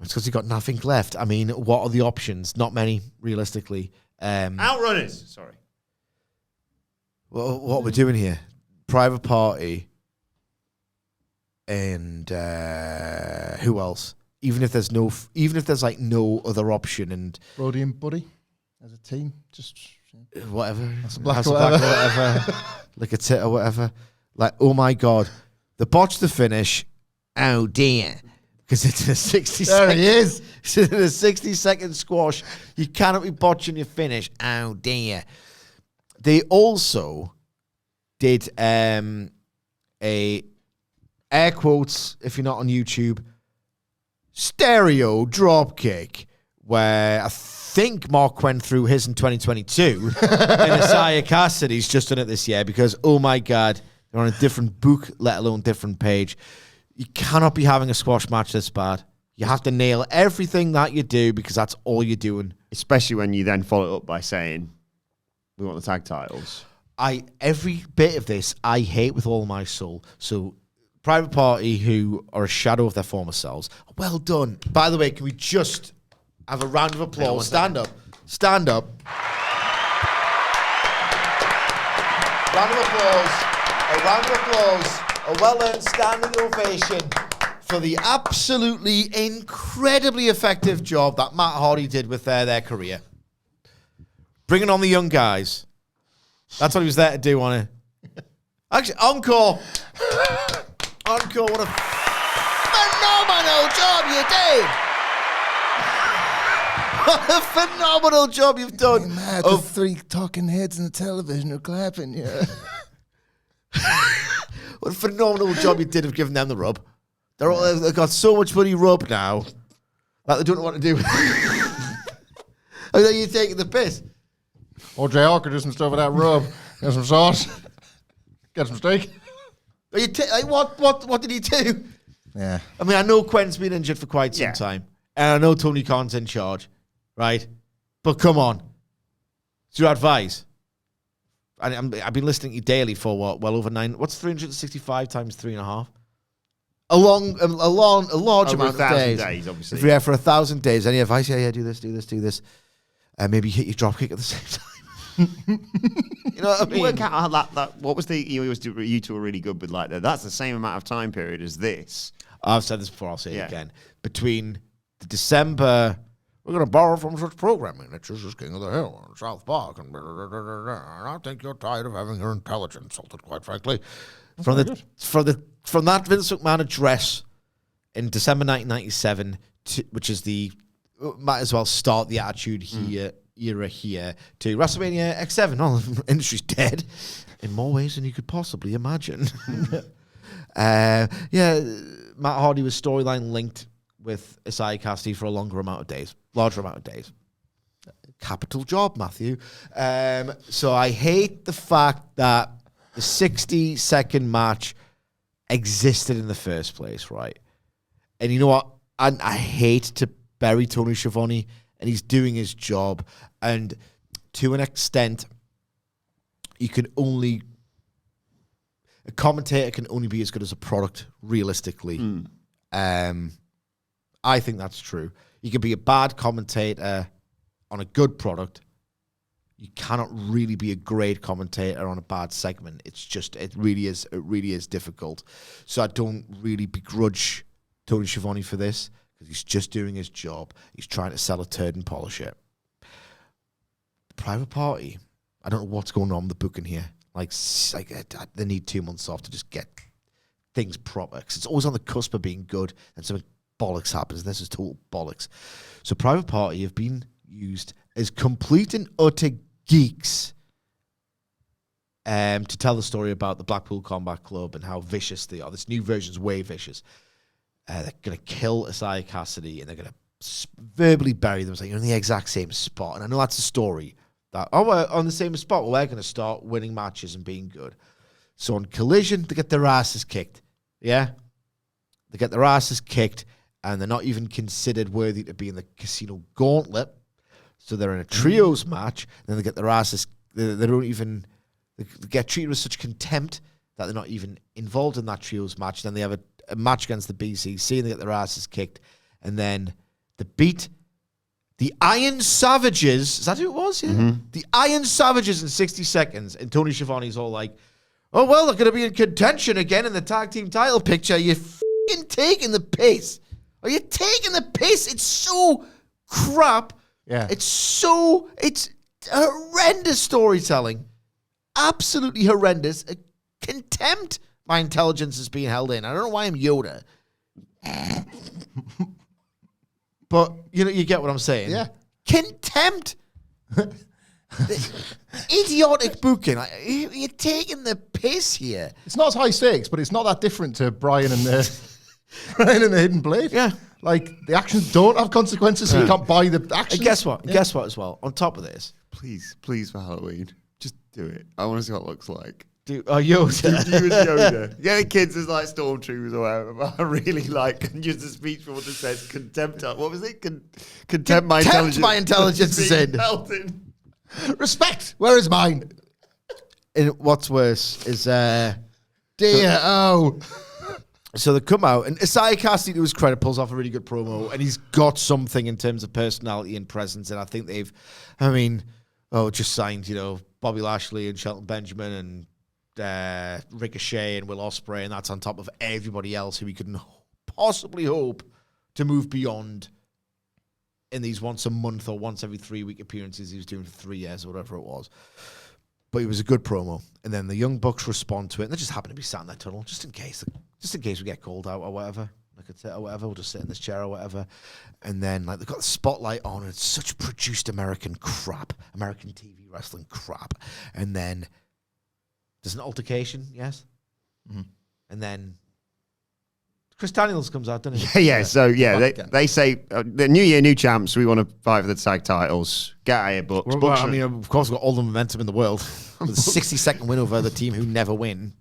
It's because you've got nothing left. I mean, what are the options? Not many, realistically. Outrunners. Sorry. Well, what we're doing here, Private Party and who else? Even if there's like no other option and Brody and Buddy as a team, just whatever. That's black or whatever. Like a tit or whatever. Like, oh my God, the botch the finish. Oh dear. Because it's in a 60 There second. he is. It's in a 60-second squash. You cannot be botching your finish. Oh dear. They also did a air quotes, if you're not on YouTube, stereo dropkick, where I think Mark went through his in 2022. And Isaiah Cassidy's just done it this year because, oh my God, they're on a different book, let alone different page. You cannot be having a squash match this bad. You have to nail everything that you do because that's all you're doing. Especially when you then follow it up by saying, we want the tag titles. Every bit of this, I hate with all my soul. So, Private Party, who are a shadow of their former selves, well done. By the way, can we just have a round of applause? Stand up. Stand up. Round of applause. A round of applause. A well-earned standing ovation for the absolutely incredibly effective job that Matt Hardy did with their career. Bringing on the young guys. That's what he was there to do on it. Actually, encore. Encore, what a phenomenal job you did. What a phenomenal job you've done. Hey, Matt, the three talking heads on the television are clapping, yeah. What a phenomenal job you did of giving them the rub. They've got so much bloody rub now that they don't know what to do. I think you're taking the piss. OJ Hawker do some stuff with that rub. Get some sauce. Get some steak. Are you what did he do? Yeah. I mean, I know Quentin's been injured for quite some time. And I know Tony Khan's in charge. Right? But come on. It's your advice. I've been listening to you daily for what? Well over 9. What's 365 times 3.5? A large Over amount of 1,000 days. obviously. Yeah, for 1,000 days. Any advice? Yeah, do this. Maybe hit your drop kick at the same time. You know what I mean? Work out how that what was you two were really good with like that. That's the same amount of time period as this. I've said this before, I'll say it again. Between the December, we're going to borrow from such programming. It's just King of the Hill and South Park. And I think you're tired of having your intelligence insulted, quite frankly. From that Vince McMahon address in December 1997, which is might as well start the Attitude era here, to WrestleMania X7. Oh, the industry's dead in more ways than you could possibly imagine. Matt Hardy was storyline linked with Isaiah Cassidy for a larger amount of days. Capital job, Matthew. So I hate the fact that the 60-second match existed in the first place, right? And you know what? I hate to bury Tony Schiavone, and he's doing his job. And to an extent, a commentator can only be as good as a product, realistically. I think that's true. You can be a bad commentator on a good product. You cannot really be a great commentator on a bad segment. It really is difficult. So I don't really begrudge Tony Schiavone for this, because he's just doing his job. He's trying to sell a turd and polish it. Private Party, I don't know what's going on with the booking here. Like they need 2 months off to just get things proper, because it's always on the cusp of being good, and something bollocks happens. This is total bollocks. So Private Party have been used as complete and utter geeks to tell the story about the Blackpool Combat Club and how vicious they are. This new version's way vicious. They're going to kill Isaiah Cassidy, and they're going to verbally bury them, saying you're in the exact same spot. And I know that's a story that, we're on the same spot. Well, we're going to start winning matches and being good. So on Collision, they get their asses kicked. Yeah? They get their asses kicked, and they're not even considered worthy to be in the Casino Gauntlet. So they're in a trios match, and then they get their asses, they get treated with such contempt that they're not even involved in that trios match. Then they have a match against the BCC, and they get their asses kicked. And then they beat the Iron Savages. Is that who it was? Yeah. Mm-hmm. The Iron Savages in 60 seconds. And Tony Schiavone's all like, oh, well, they're going to be in contention again in the tag team title picture. You're f***ing taking the piss. Are you taking the piss? It's so crap. Yeah. It's horrendous storytelling. Absolutely horrendous. Contempt my intelligence is being held in. I don't know why I'm Yoda. But you get what I'm saying. Yeah. Contempt. Idiotic booking. Like, you're taking the piss here. It's not as high stakes, but it's not that different to Brian and the Hidden Blade. Yeah. Like, the actions don't have consequences, so you can't buy the actions. And guess what? Yeah. Guess what as well? On top of this. Please for Halloween, just do it. I want to see what it looks like. Yoda. You as Yoda. Yeah, the kids as like stormtroopers or whatever. But I really like, and use the speech for what it says, contempt. What was it? Contempt my intelligence. My intelligence is in. Respect. Where is mine? And what's worse is So they come out, and Isaiah Cassidy, to his credit, pulls off a really good promo, and he's got something in terms of personality and presence, and I think just signed, Bobby Lashley and Shelton Benjamin and Ricochet and Will Ospreay, and that's on top of everybody else who he couldn't possibly hope to move beyond in these once a month or once every 3 week appearances he was doing for 3 years or whatever it was. But it was a good promo. And then the Young Bucks respond to it, and they just happen to be sat in that tunnel, just in case we get called out or whatever. We'll just sit in this chair or whatever. And then they've got the spotlight on, and it's such produced American crap, American TV wrestling crap. And then there's an altercation, yes? Mm-hmm. And then Chris Daniels comes out, doesn't he? They say, the new year, new champs, we want to fight for the tag titles. Get out of here, Bucks. Well, of course, we've got all the momentum in the world. With a 60-second win over the team who never win.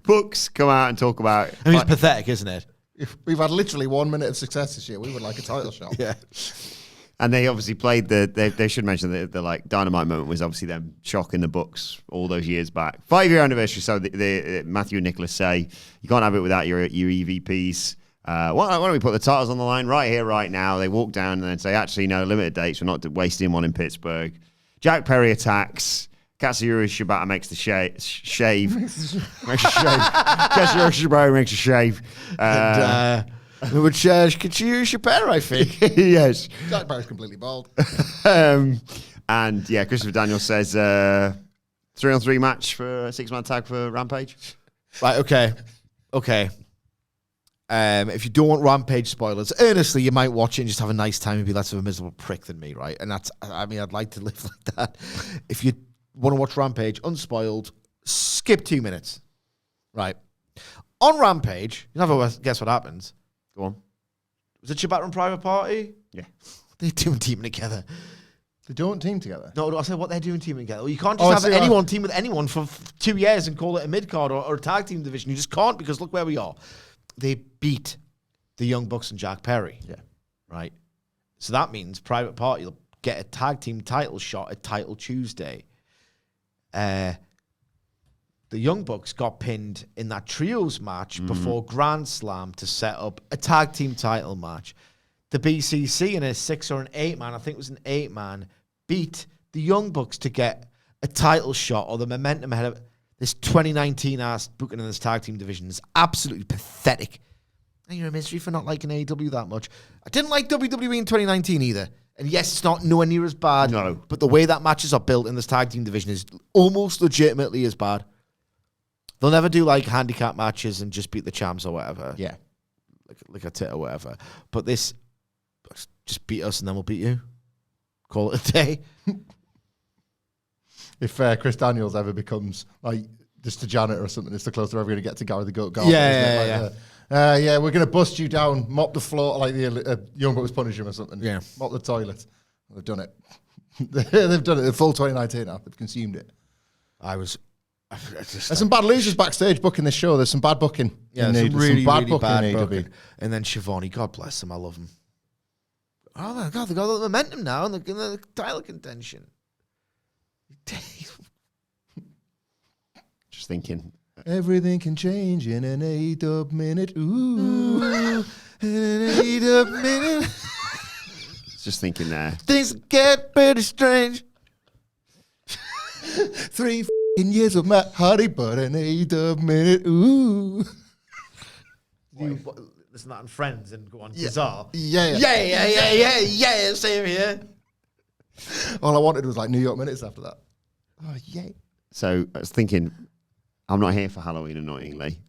Bucks come out and talk about it. It's pathetic, isn't it? If we've had literally 1 minute of success this year, we would like a title shot. Yeah. And they obviously played they should mention the Dynamite moment was obviously them shocking the Bucks all those years back. 5-year anniversary, so Matthew and Nicholas say, you can't have it without your EVPs. Why don't we put the titles on the line right here, right now? They walk down and then say, actually, no, limited dates. We're not wasting one in Pittsburgh. Jack Perry attacks. Kazuchika Shibata makes the shave. Kazuchika Shibata makes a shave. Which Kazuchika Shibata, I think. Yes. Jack Perry's completely bald. And yeah, Christopher Daniels says 3-on-3 match for a 6-man tag for Rampage. Right, okay. If you don't want Rampage spoilers, earnestly, you might watch it and just have a nice time and be less of a miserable prick than me, right? And I'd like to live like that. If you want to watch Rampage unspoiled, skip 2 minutes. Right. On Rampage, you never guess what happens. Go on. Was it Chibata and Private Party? Yeah. They're doing teaming together. They don't team together. No, I said what they're doing teaming together. Well, you can't just have anyone team with anyone for 2 years and call it a mid-card or a tag team division. You just can't, because look where we are. They beat the Young Bucks and Jack Perry. Yeah. Right? So that means Private Party will get a tag team title shot at Title Tuesday. The Young Bucks got pinned in that trios match before Grand Slam to set up a tag team title match. The BCC in a 6 or an 8-man, I think it was an 8-man, beat the Young Bucks to get a title shot, or the momentum ahead of this 2019 ass booking in this tag team division is absolutely pathetic. And you're a mystery for not liking AEW that much. I didn't like WWE in 2019 either. And yes, it's not nowhere near as bad. No. But the way that matches are built in this tag team division is almost legitimately as bad. They'll never do like handicap matches and just beat the champs or whatever. Yeah. Like a tit or whatever. But this, just beat us and then we'll beat you. Call it a day. If Chris Daniels ever becomes like just a janitor or something, it's the closest they're ever going to get to Gary the Goat Garber. Yeah, we're going to bust you down, mop the floor like the Young Bucks punish him or something. Yeah. Mop the toilet. They've done it. They've done it. The full 2019 now. They've consumed it. There's There's some bad losers backstage booking this show. There's some bad booking. Yeah, some really bad booking in AEW. booking. And then Shivani, God bless him, I love him. Oh my God, they got the momentum now and the title contention. Just thinking. Everything can change in an AEW minute. Ooh. In an AEW minute. Just thinking there. Things get pretty strange. 3 years of Matt Hardy, but an AEW minute. Ooh. You listen to that on Friends and go on Bizarre. Yeah. Same here. All I wanted was like New York minutes after that. Oh, yeah. So I was thinking, I'm not here for Halloween, annoyingly,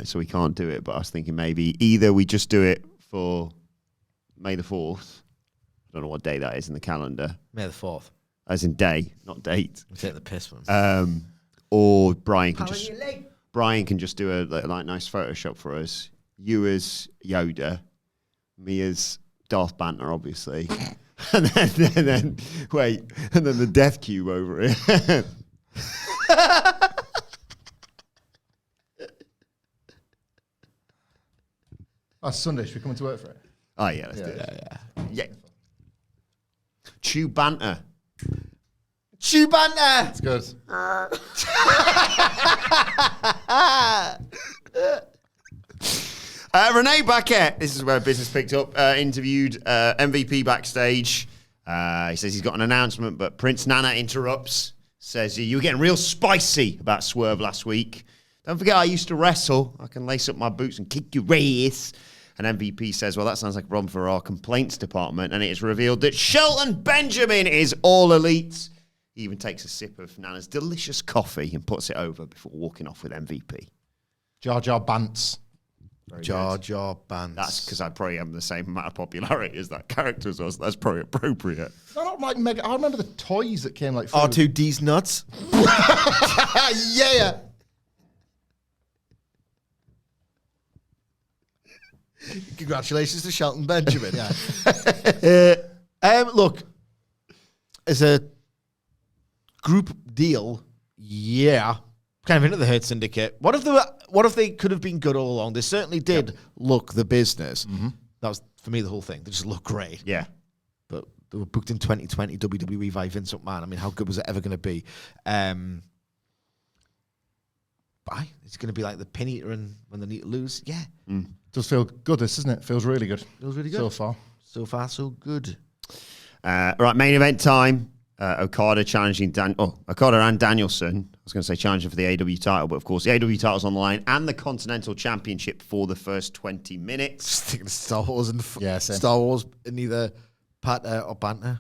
so we can't do it. But I was thinking maybe either we just do it for May the 4th. I don't know what day that is in the calendar. May the 4th. As in day, not date. We'll take the piss one. Or Brian can just do a like nice Photoshop for us. You as Yoda, me as Darth Banter, obviously, and then the Death Cube over it. That's Sunday. Should we come into work for it? Oh yeah, let's do it. Yeah. Chew Banter. Chew Banter! It's good. Renee Paquette, this is where business picked up, interviewed MVP backstage. He says he's got an announcement, but Prince Nana interrupts, says, you were getting real spicy about Swerve last week. Don't forget I used to wrestle. I can lace up my boots and kick your ass. And MVP says, well, that sounds like a problem for our complaints department. And it is revealed that Shelton Benjamin is all elite. He even takes a sip of Nana's delicious coffee and puts it over before walking off with MVP. Jar Jar Bants. Jar Jar Bants. That's because I probably have the same amount of popularity as that character as well, so that's probably appropriate. They're not like mega. I remember the toys that came like R2D's nuts. Yeah. Congratulations to Shelton Benjamin. Yeah. Look, as a group deal, yeah, kind of into the Hurt Syndicate. What if they could have been good all along? They certainly did look the business. Mm-hmm. That was, for me, the whole thing. They just look great. Yeah. But they were booked in 2020 WWE by Vince McMahon. I mean, how good was it ever going to be? It's going to be like the pin eater and when they need to lose. Yeah. Does feel good, this, isn't it? Feels really good. Feels really good. So far. So far, so good. Right, main event time. Okada challenging Okada and Danielson. I was going to say challenging for the AEW title, but of course the AEW title's on the line and the Continental Championship for the first 20 minutes. Just thinking of Star Wars and same. Star Wars in either patter or banter.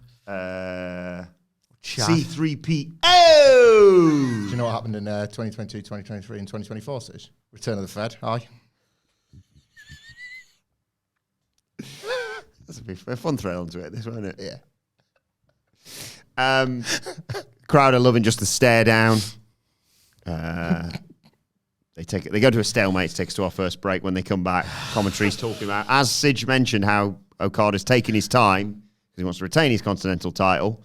C3P. Oh! Do you know what happened in 2022, 2023, and 2024, Sis? Return of the Fed. Aye. That's a fun thrill into it, this, won't it? Yeah. Crowd are loving just the stare down. They go to a stalemate to take us to our first break. When they come back, commentary's talking about, as Sidge mentioned, how Okada's taking his time because he wants to retain his Continental title.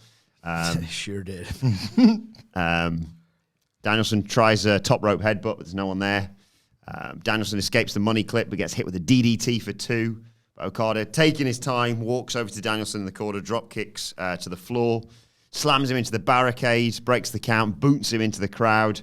Sure did. Danielson tries a top rope headbutt, but there's no one there. Danielson escapes the money clip, but gets hit with a DDT for 2. But Okada, taking his time, walks over to Danielson in the corner, drop kicks to the floor, slams him into the barricade, breaks the count, boots him into the crowd.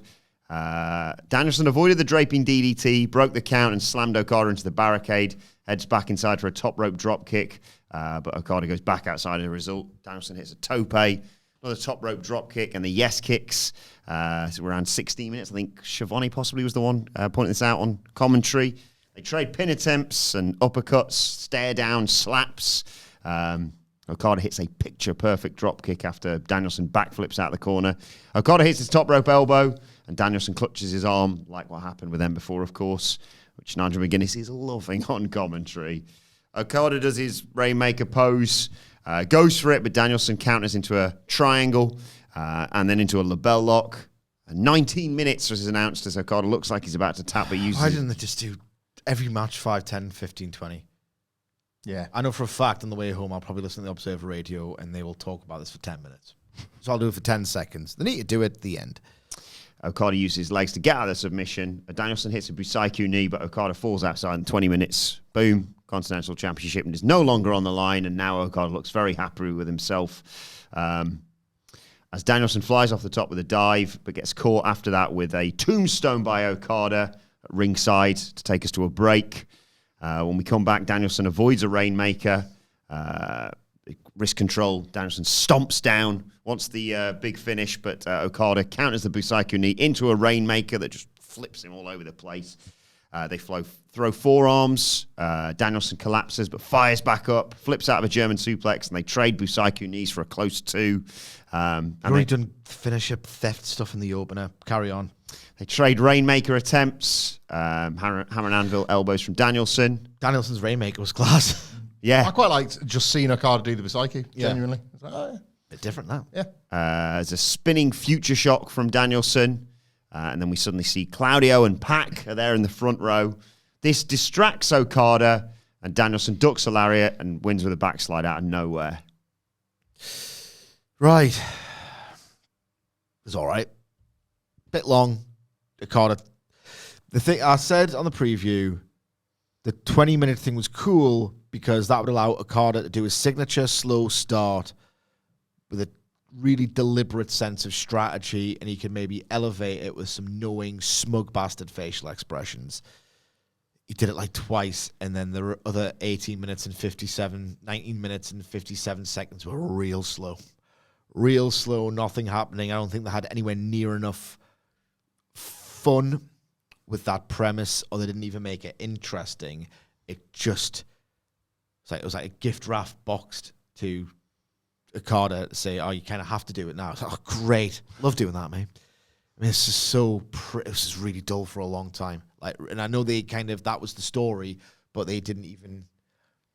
Danielson avoided the draping DDT, broke the count, and slammed Okada into the barricade. Heads back inside for a top rope drop kick, but Okada goes back outside as a result. Danielson hits a tope, another top rope drop kick, and the yes kicks. So around 16 minutes. I think Schiavone possibly was the one pointing this out on commentary. They trade pin attempts and uppercuts, stare down, slaps. Okada hits a picture-perfect drop kick after Danielson backflips out the corner. Okada hits his top rope elbow, and Danielson clutches his arm, like what happened with them before, of course, which Nigel McGuinness is loving on commentary. Okada does his Rainmaker pose, goes for it, but Danielson counters into a triangle and then into a label lock. 19 minutes was announced as Okada looks like he's about to tap, but uses... Why didn't they just do every match 5, 10, 15, 20? Yeah. I know for a fact on the way home I'll probably listen to the Observer Radio and they will talk about this for 10 minutes. So I'll do it for 10 seconds. They need to do it at the end. Okada uses his legs to get out of the submission. Danielson hits a Busaiku knee, but Okada falls outside in 20 minutes. Boom. Continental Championship is no longer on the line, and now Okada looks very happy with himself. As Danielson flies off the top with a dive, but gets caught after that with a tombstone by Okada at ringside to take us to a break. When we come back, Danielson avoids a Rainmaker. Wrist control, Danielson stomps down, wants the big finish, but Okada counters the Busaiku knee into a Rainmaker that just flips him all over the place. They throw forearms. Danielson collapses, but fires back up, flips out of a German suplex, and they trade Busaiku knees for a close 2. Already done finish up theft stuff in the opener. Carry on. They trade Rainmaker attempts. Hammer and Anvil elbows from Danielson. Danielson's Rainmaker was class. Yeah. I quite liked just seeing Okada do the Busaiku, genuinely. It's like, oh, yeah. Bit different now. Yeah. There's a spinning future shock from Danielson. And then we suddenly see Claudio and Pac are there in the front row. This distracts Okada, and Danielson ducks a lariat and wins with a backslide out of nowhere. Right. It was all right. Bit long. Okada. The thing I said on the preview, the 20-minute thing was cool because that would allow Okada to do his signature slow start with a really deliberate sense of strategy, and he can maybe elevate it with some knowing, smug bastard facial expressions. He did it like twice, and then the other 19 minutes and 57 seconds were real slow. Real slow, nothing happening. I don't think they had anywhere near enough fun with that premise, or they didn't even make it interesting. It was like a gift wrap boxed to Okada to say, oh, you kind of have to do it now. It's like, oh, great. Love doing that, mate. I mean, it's just this is really dull for a long time. And I know that was the story, but they didn't even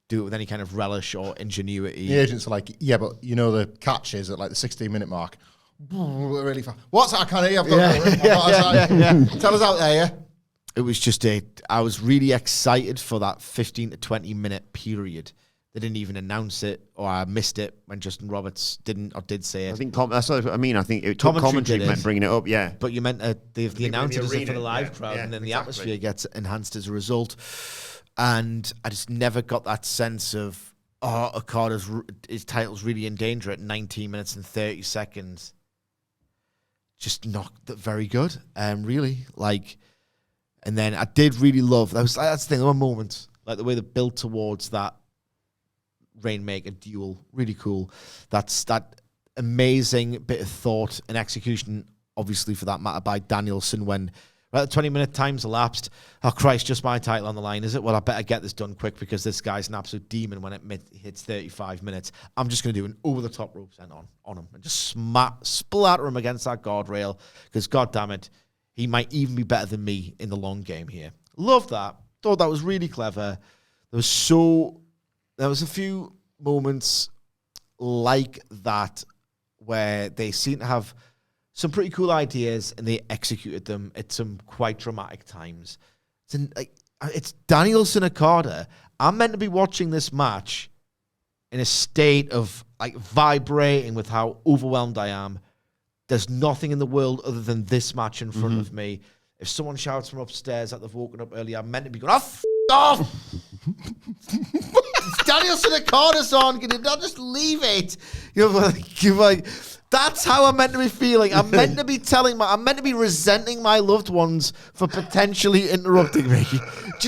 do it with any kind of relish or ingenuity. The agents are like, yeah, but you know the catch is at like the 16-minute mark. Really fast. What's that? I can't hear you. I've got Tell us out there, yeah? It was just I was really excited for that 15 to 20 minute period. They didn't even announce it, or I missed it when Justin Roberts did say it. I think that's what I mean. I think it took commentary meant bringing it up, yeah. But you meant the announcers for the live crowd, and then the atmosphere gets enhanced as a result. And I just never got that sense of, Okada's his title's really in danger at 19 minutes and 30 seconds. Just not very good, really. And then I did really love that's the thing. There were moments like the way they built towards that Rainmaker duel, really cool. That's that amazing bit of thought and execution, obviously for that matter, by Danielson when the 20-minute time's elapsed. Oh Christ, just my title on the line, is it? Well, I better get this done quick because this guy's an absolute demon when it hits 35 minutes. I'm just going to do an over-the-top rope send on him and just splatter him against that guardrail because, God damn it, he might even be better than me in the long game here. Love that. Thought that was really clever. There was a few moments like that where they seem to have some pretty cool ideas, and they executed them at some quite dramatic times. It's Danielson Okada. I'm meant to be watching this match in a state of like vibrating with how overwhelmed I am. There's nothing in the world other than this match in front of me. If someone shouts from upstairs that they've woken up early, I'm meant to be going, f*** off! It's Danielson Okada's on. Can you not just leave it? You're like, that's how I'm meant to be feeling. I'm meant to be I'm meant to be resenting my loved ones for potentially interrupting me. Do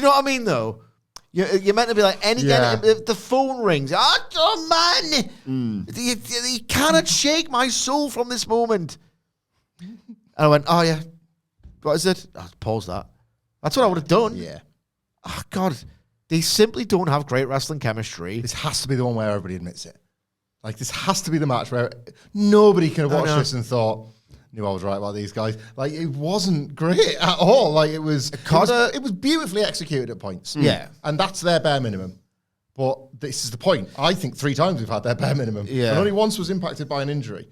you know what I mean, though? You're meant to be like, if the phone rings, oh man, you cannot shake my soul from this moment. And I went, oh yeah, what is it? I'll pause that. That's what I would have done. Yeah. Oh God, they simply don't have great wrestling chemistry. This has to be the one where everybody admits it. Like, this has to be the match where nobody can have watched this and thought, knew I was right about these guys. Like, it wasn't great at all. Like, it was beautifully executed at points. Yeah. And that's their bare minimum. But this is the point. I think 3 times we've had their bare minimum. Yeah. And only once was impacted by an injury.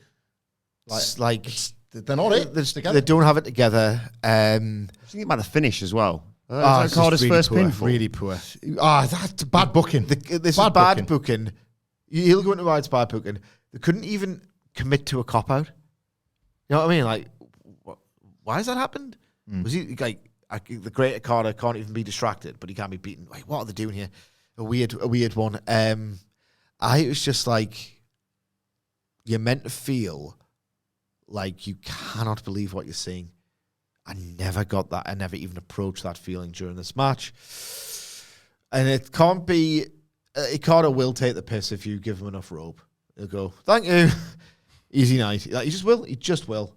They're not it. They don't have it together. Thinking about the finish as well. It's Okada's really first poor, pinfall. really poor. That's bad booking. This is bad booking. He'll go into why it's bad booking. They couldn't even commit to a cop-out. You know what I mean? Like, why has that happened? Was he like the great Okada can't even be distracted, but he can't be beaten? Like, what are they doing here? A weird one. I was just like, you're meant to feel like you cannot believe what you're seeing. I never got that. I never even approached that feeling during this match. And it can't be. Okada will take the piss if you give him enough rope. He'll go, thank you. Easy night. Like, he just will. He just will.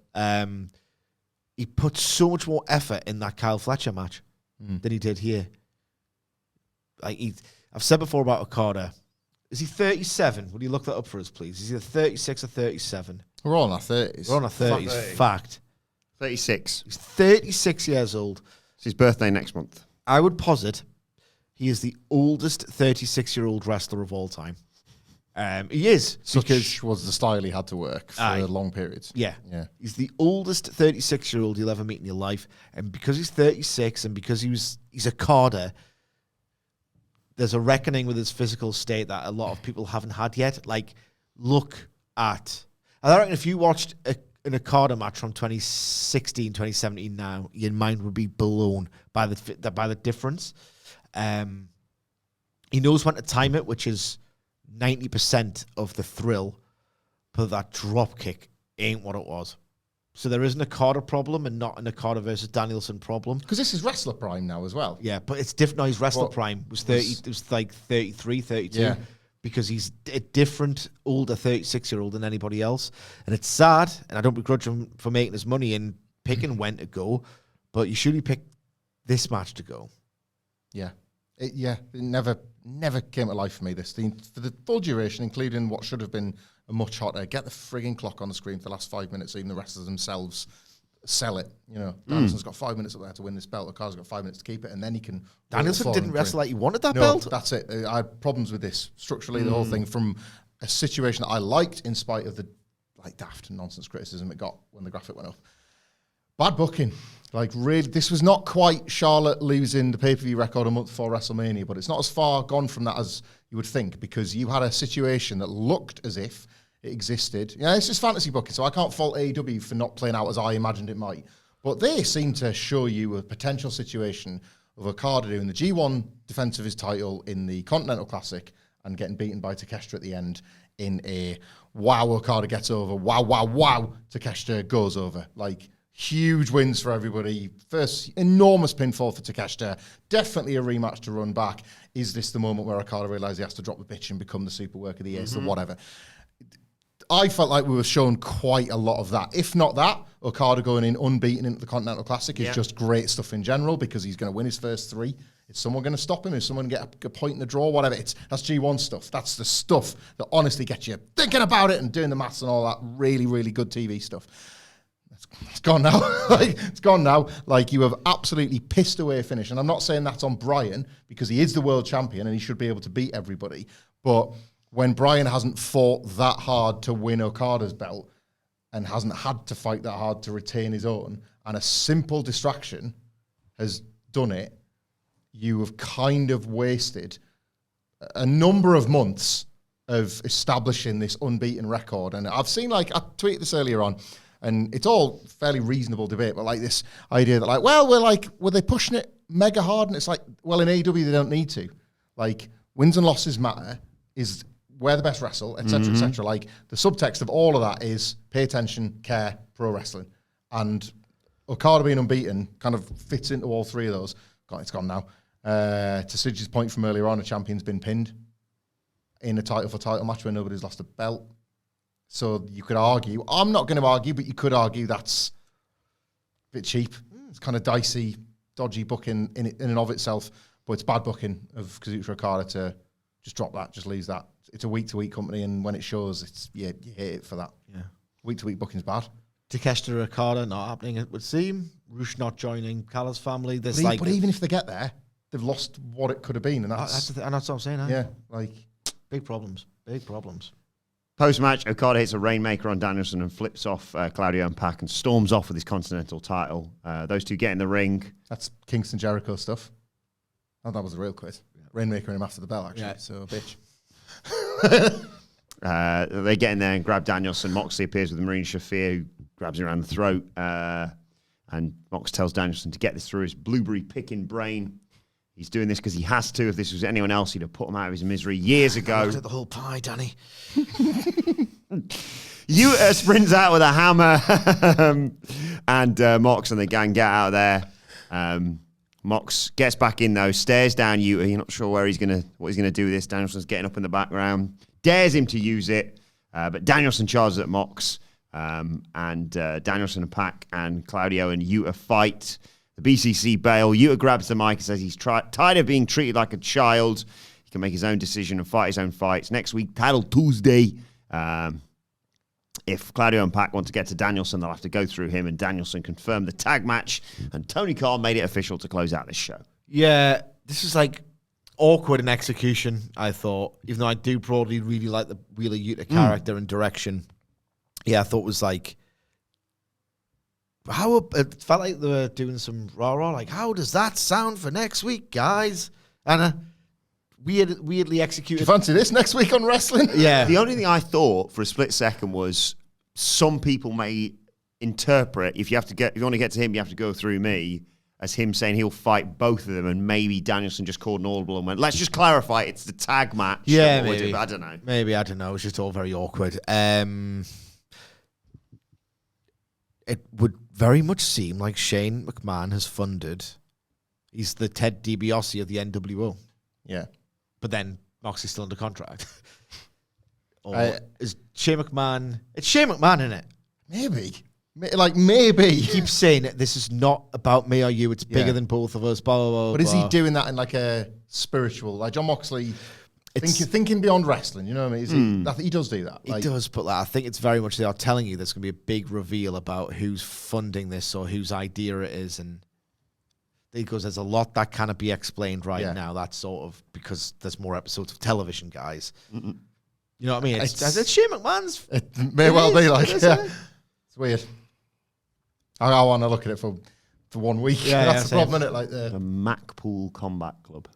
He put so much more effort in that Kyle Fletcher match than he did here. Like, I've said before about Okada. Is he 37? Would you look that up for us, please? Is he 36 or 37? We're all in our 30s. We're on our 30s. Fact. 36. He's 36 years old. It's his birthday next month. I would posit he is the oldest 36-year-old wrestler of all time. He is. Such was the style he had to work for long periods. Yeah. He's the oldest 36-year-old you'll ever meet in your life. And because he's 36 and because he's Okada, there's a reckoning with his physical state that a lot of people haven't had yet. Like, look at... I reckon if you watched an Okada match from 2016, 2017 now, your mind would be blown by the difference. He knows when to time it, which is 90% of the thrill, but that drop kick ain't what it was. So there is an Okada problem and not an Okada versus Danielson problem. Because this is Wrestler Prime now as well. Yeah, but it's different. No, his Wrestler Prime was 30. It was like 33, 32. Yeah. Because he's a different, older 36-year-old than anybody else. And it's sad, and I don't begrudge him for making his money and picking when to go, but you surely pick this match to go. Yeah. It never came to life for me, this thing. For the full duration, including what should have been a much hotter, get the frigging clock on the screen for the last 5 minutes, so even the wrestlers themselves sell it. You know, Danielson's got 5 minutes up there to win this belt. Okada's got 5 minutes to keep it, and then he can... Danielson didn't wrestle like he wanted that belt? That's it. I had problems with this. Structurally, the whole thing, from a situation that I liked in spite of the daft nonsense criticism it got when the graphic went up. Bad booking. Like, really, this was not quite Charlotte losing the pay-per-view record a month before WrestleMania, but it's not as far gone from that as you would think, because you had a situation that looked as if it existed. Yeah, it's just fantasy booking, so I can't fault AEW for not playing out as I imagined it might. But they seem to show you a potential situation of Okada doing the G1 defense of his title in the Continental Classic and getting beaten by Takeshita at the end in a wow, Okada gets over, wow, Takeshita goes over. Like, huge wins for everybody. First, enormous pinfall for Takeshita. Definitely a rematch to run back. Is this the moment where Okada realizes he has to drop the bitch and become the super worker of the year, so whatever. I felt like we were shown quite a lot of that. If not that, Okada going in unbeaten into the Continental Classic is just great stuff in general, because he's going to win his first 3. Is someone going to stop him? Is someone going to get a point in the draw? Whatever. That's G1 stuff. That's the stuff that honestly gets you thinking about it and doing the maths and all that really, really good TV stuff. It's gone now. It's gone now. Like, you have absolutely pissed away a finish. And I'm not saying that's on Bryan, because he is the world champion and he should be able to beat everybody. But when Bryan hasn't fought that hard to win Okada's belt, and hasn't had to fight that hard to retain his own, and a simple distraction has done it, you have kind of wasted a number of months of establishing this unbeaten record. And I've seen, I tweeted this earlier on, and it's all fairly reasonable debate, but this idea that were they pushing it mega hard? And it's well, in AEW they don't need to. Wins and losses matter, is where the best wrestle, etc., etc. The subtext of all of that is pay attention, care, pro wrestling. And Okada being unbeaten kind of fits into all three of those. God, it's gone now. To Sidge's point from earlier on, a champion's been pinned in a title match where nobody's lost a belt. So you could argue, I'm not going to argue, but you could argue that's a bit cheap. It's kind of dicey, dodgy booking in and of itself, but it's bad booking of Kazuchika Okada to just drop that, just leaves that. It's a week-to-week company, and when it shows, it's you hate it for that. Yeah, week-to-week booking's bad. Takeshita Okada not happening, it would seem. Roosh not joining Kala's family. There's but even if they get there, they've lost what it could have been, and that's what I'm saying. Yeah, big problems. Big problems. Post-match, Okada hits a Rainmaker on Danielson and flips off Claudio and Pac and storms off with his Continental title. Those two get in the ring. That's Kingston Jericho stuff. Oh, that was a real quiz. Rainmaker him after the bell, actually. Yeah. So, bitch. They get in there and grab Danielson. Moxley appears with Marina Shafir, who grabs him around the throat. And Mox tells Danielson to get this through his blueberry-picking brain. He's doing this because he has to. If this was anyone else, he'd have put him out of his misery years ago. Looked at the whole pie, Danny. Yuta sprints out with a hammer, and Mox and the gang get out of there. Mox gets back in though, stares down Yuta. You're not sure what he's gonna do with this. Danielson's getting up in the background, dares him to use it, but Danielson charges at Mox, and Danielson and Pac and Claudio and Yuta fight. The BCC bail. Yuta grabs the mic and says he's tired of being treated like a child. He can make his own decision and fight his own fights. Next week, Title Tuesday. If Claudio and Pac want to get to Danielson, they'll have to go through him, and Danielson confirmed the tag match, and Tony Khan made it official to close out this show. Yeah, this is awkward in execution, I thought, even though I do broadly really like the Wheeler Yuta character and direction. Yeah, I thought it was it felt like they were doing some rah-rah, how does that sound for next week, guys? And weirdly executed. Do you fancy this next week on wrestling? Yeah. The only thing I thought for a split second was some people may interpret if you want to get to him, you have to go through me, as him saying he'll fight both of them, and maybe Danielson just called an audible and went, let's just clarify it's the tag match. Yeah, maybe. I don't know. Maybe, I don't know. It's just all very awkward. It would very much seem like Shane McMahon has funded. He's the Ted DiBiase of the NWO. Yeah. But then Moxley's still under contract. Or is Shane McMahon... It's Shane McMahon, isn't it? Maybe. Maybe. He keeps saying this is not about me or you. It's bigger than both of us, blah, blah, blah. But is he doing that in a spiritual... John Moxley... Thinking beyond wrestling, you know what I mean? He does do that. He does, but I think it's very much they are telling you there's going to be a big reveal about who's funding this or whose idea it is, and because there's a lot that cannot be explained now. That's sort of because there's more episodes of television, guys. You know what I mean? It's Shane McMahon's. It may well be it's weird. I want to look at it for 1 week. Yeah, that's the problem, isn't it? The Macpool Combat Club.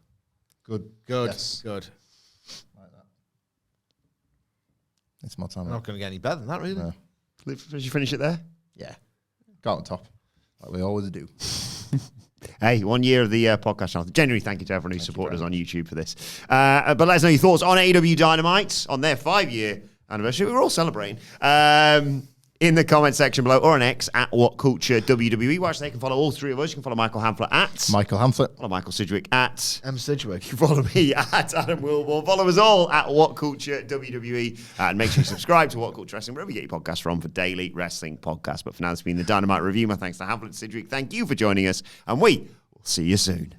Good. Yes. Good. It's my time. I'm not going to get any better than that, really. No. Did you finish it there? Yeah. Got on top, like we always do. Hey, 1 year of the podcast channel. Genuinely thank you to everyone who supported us on YouTube for this. But let us know your thoughts on AEW Dynamite, on their 5-year anniversary. We're all celebrating. In the comment section below, or on X at WhatCulture WWE. Watch, they can follow all three of us. You can follow Michael Hamflett at Michael Hamflett. Follow Michael Sidgwick at M. Sidgwick. You can follow me at Adam Wilborn. Follow us all at WhatCulture WWE. And make sure you subscribe to WhatCulture Wrestling, wherever you get your podcast from, for daily wrestling podcasts. But for now, this has been the Dynamite Review. My thanks to Hamflett and Sidgwick. Thank you for joining us. And we will see you soon.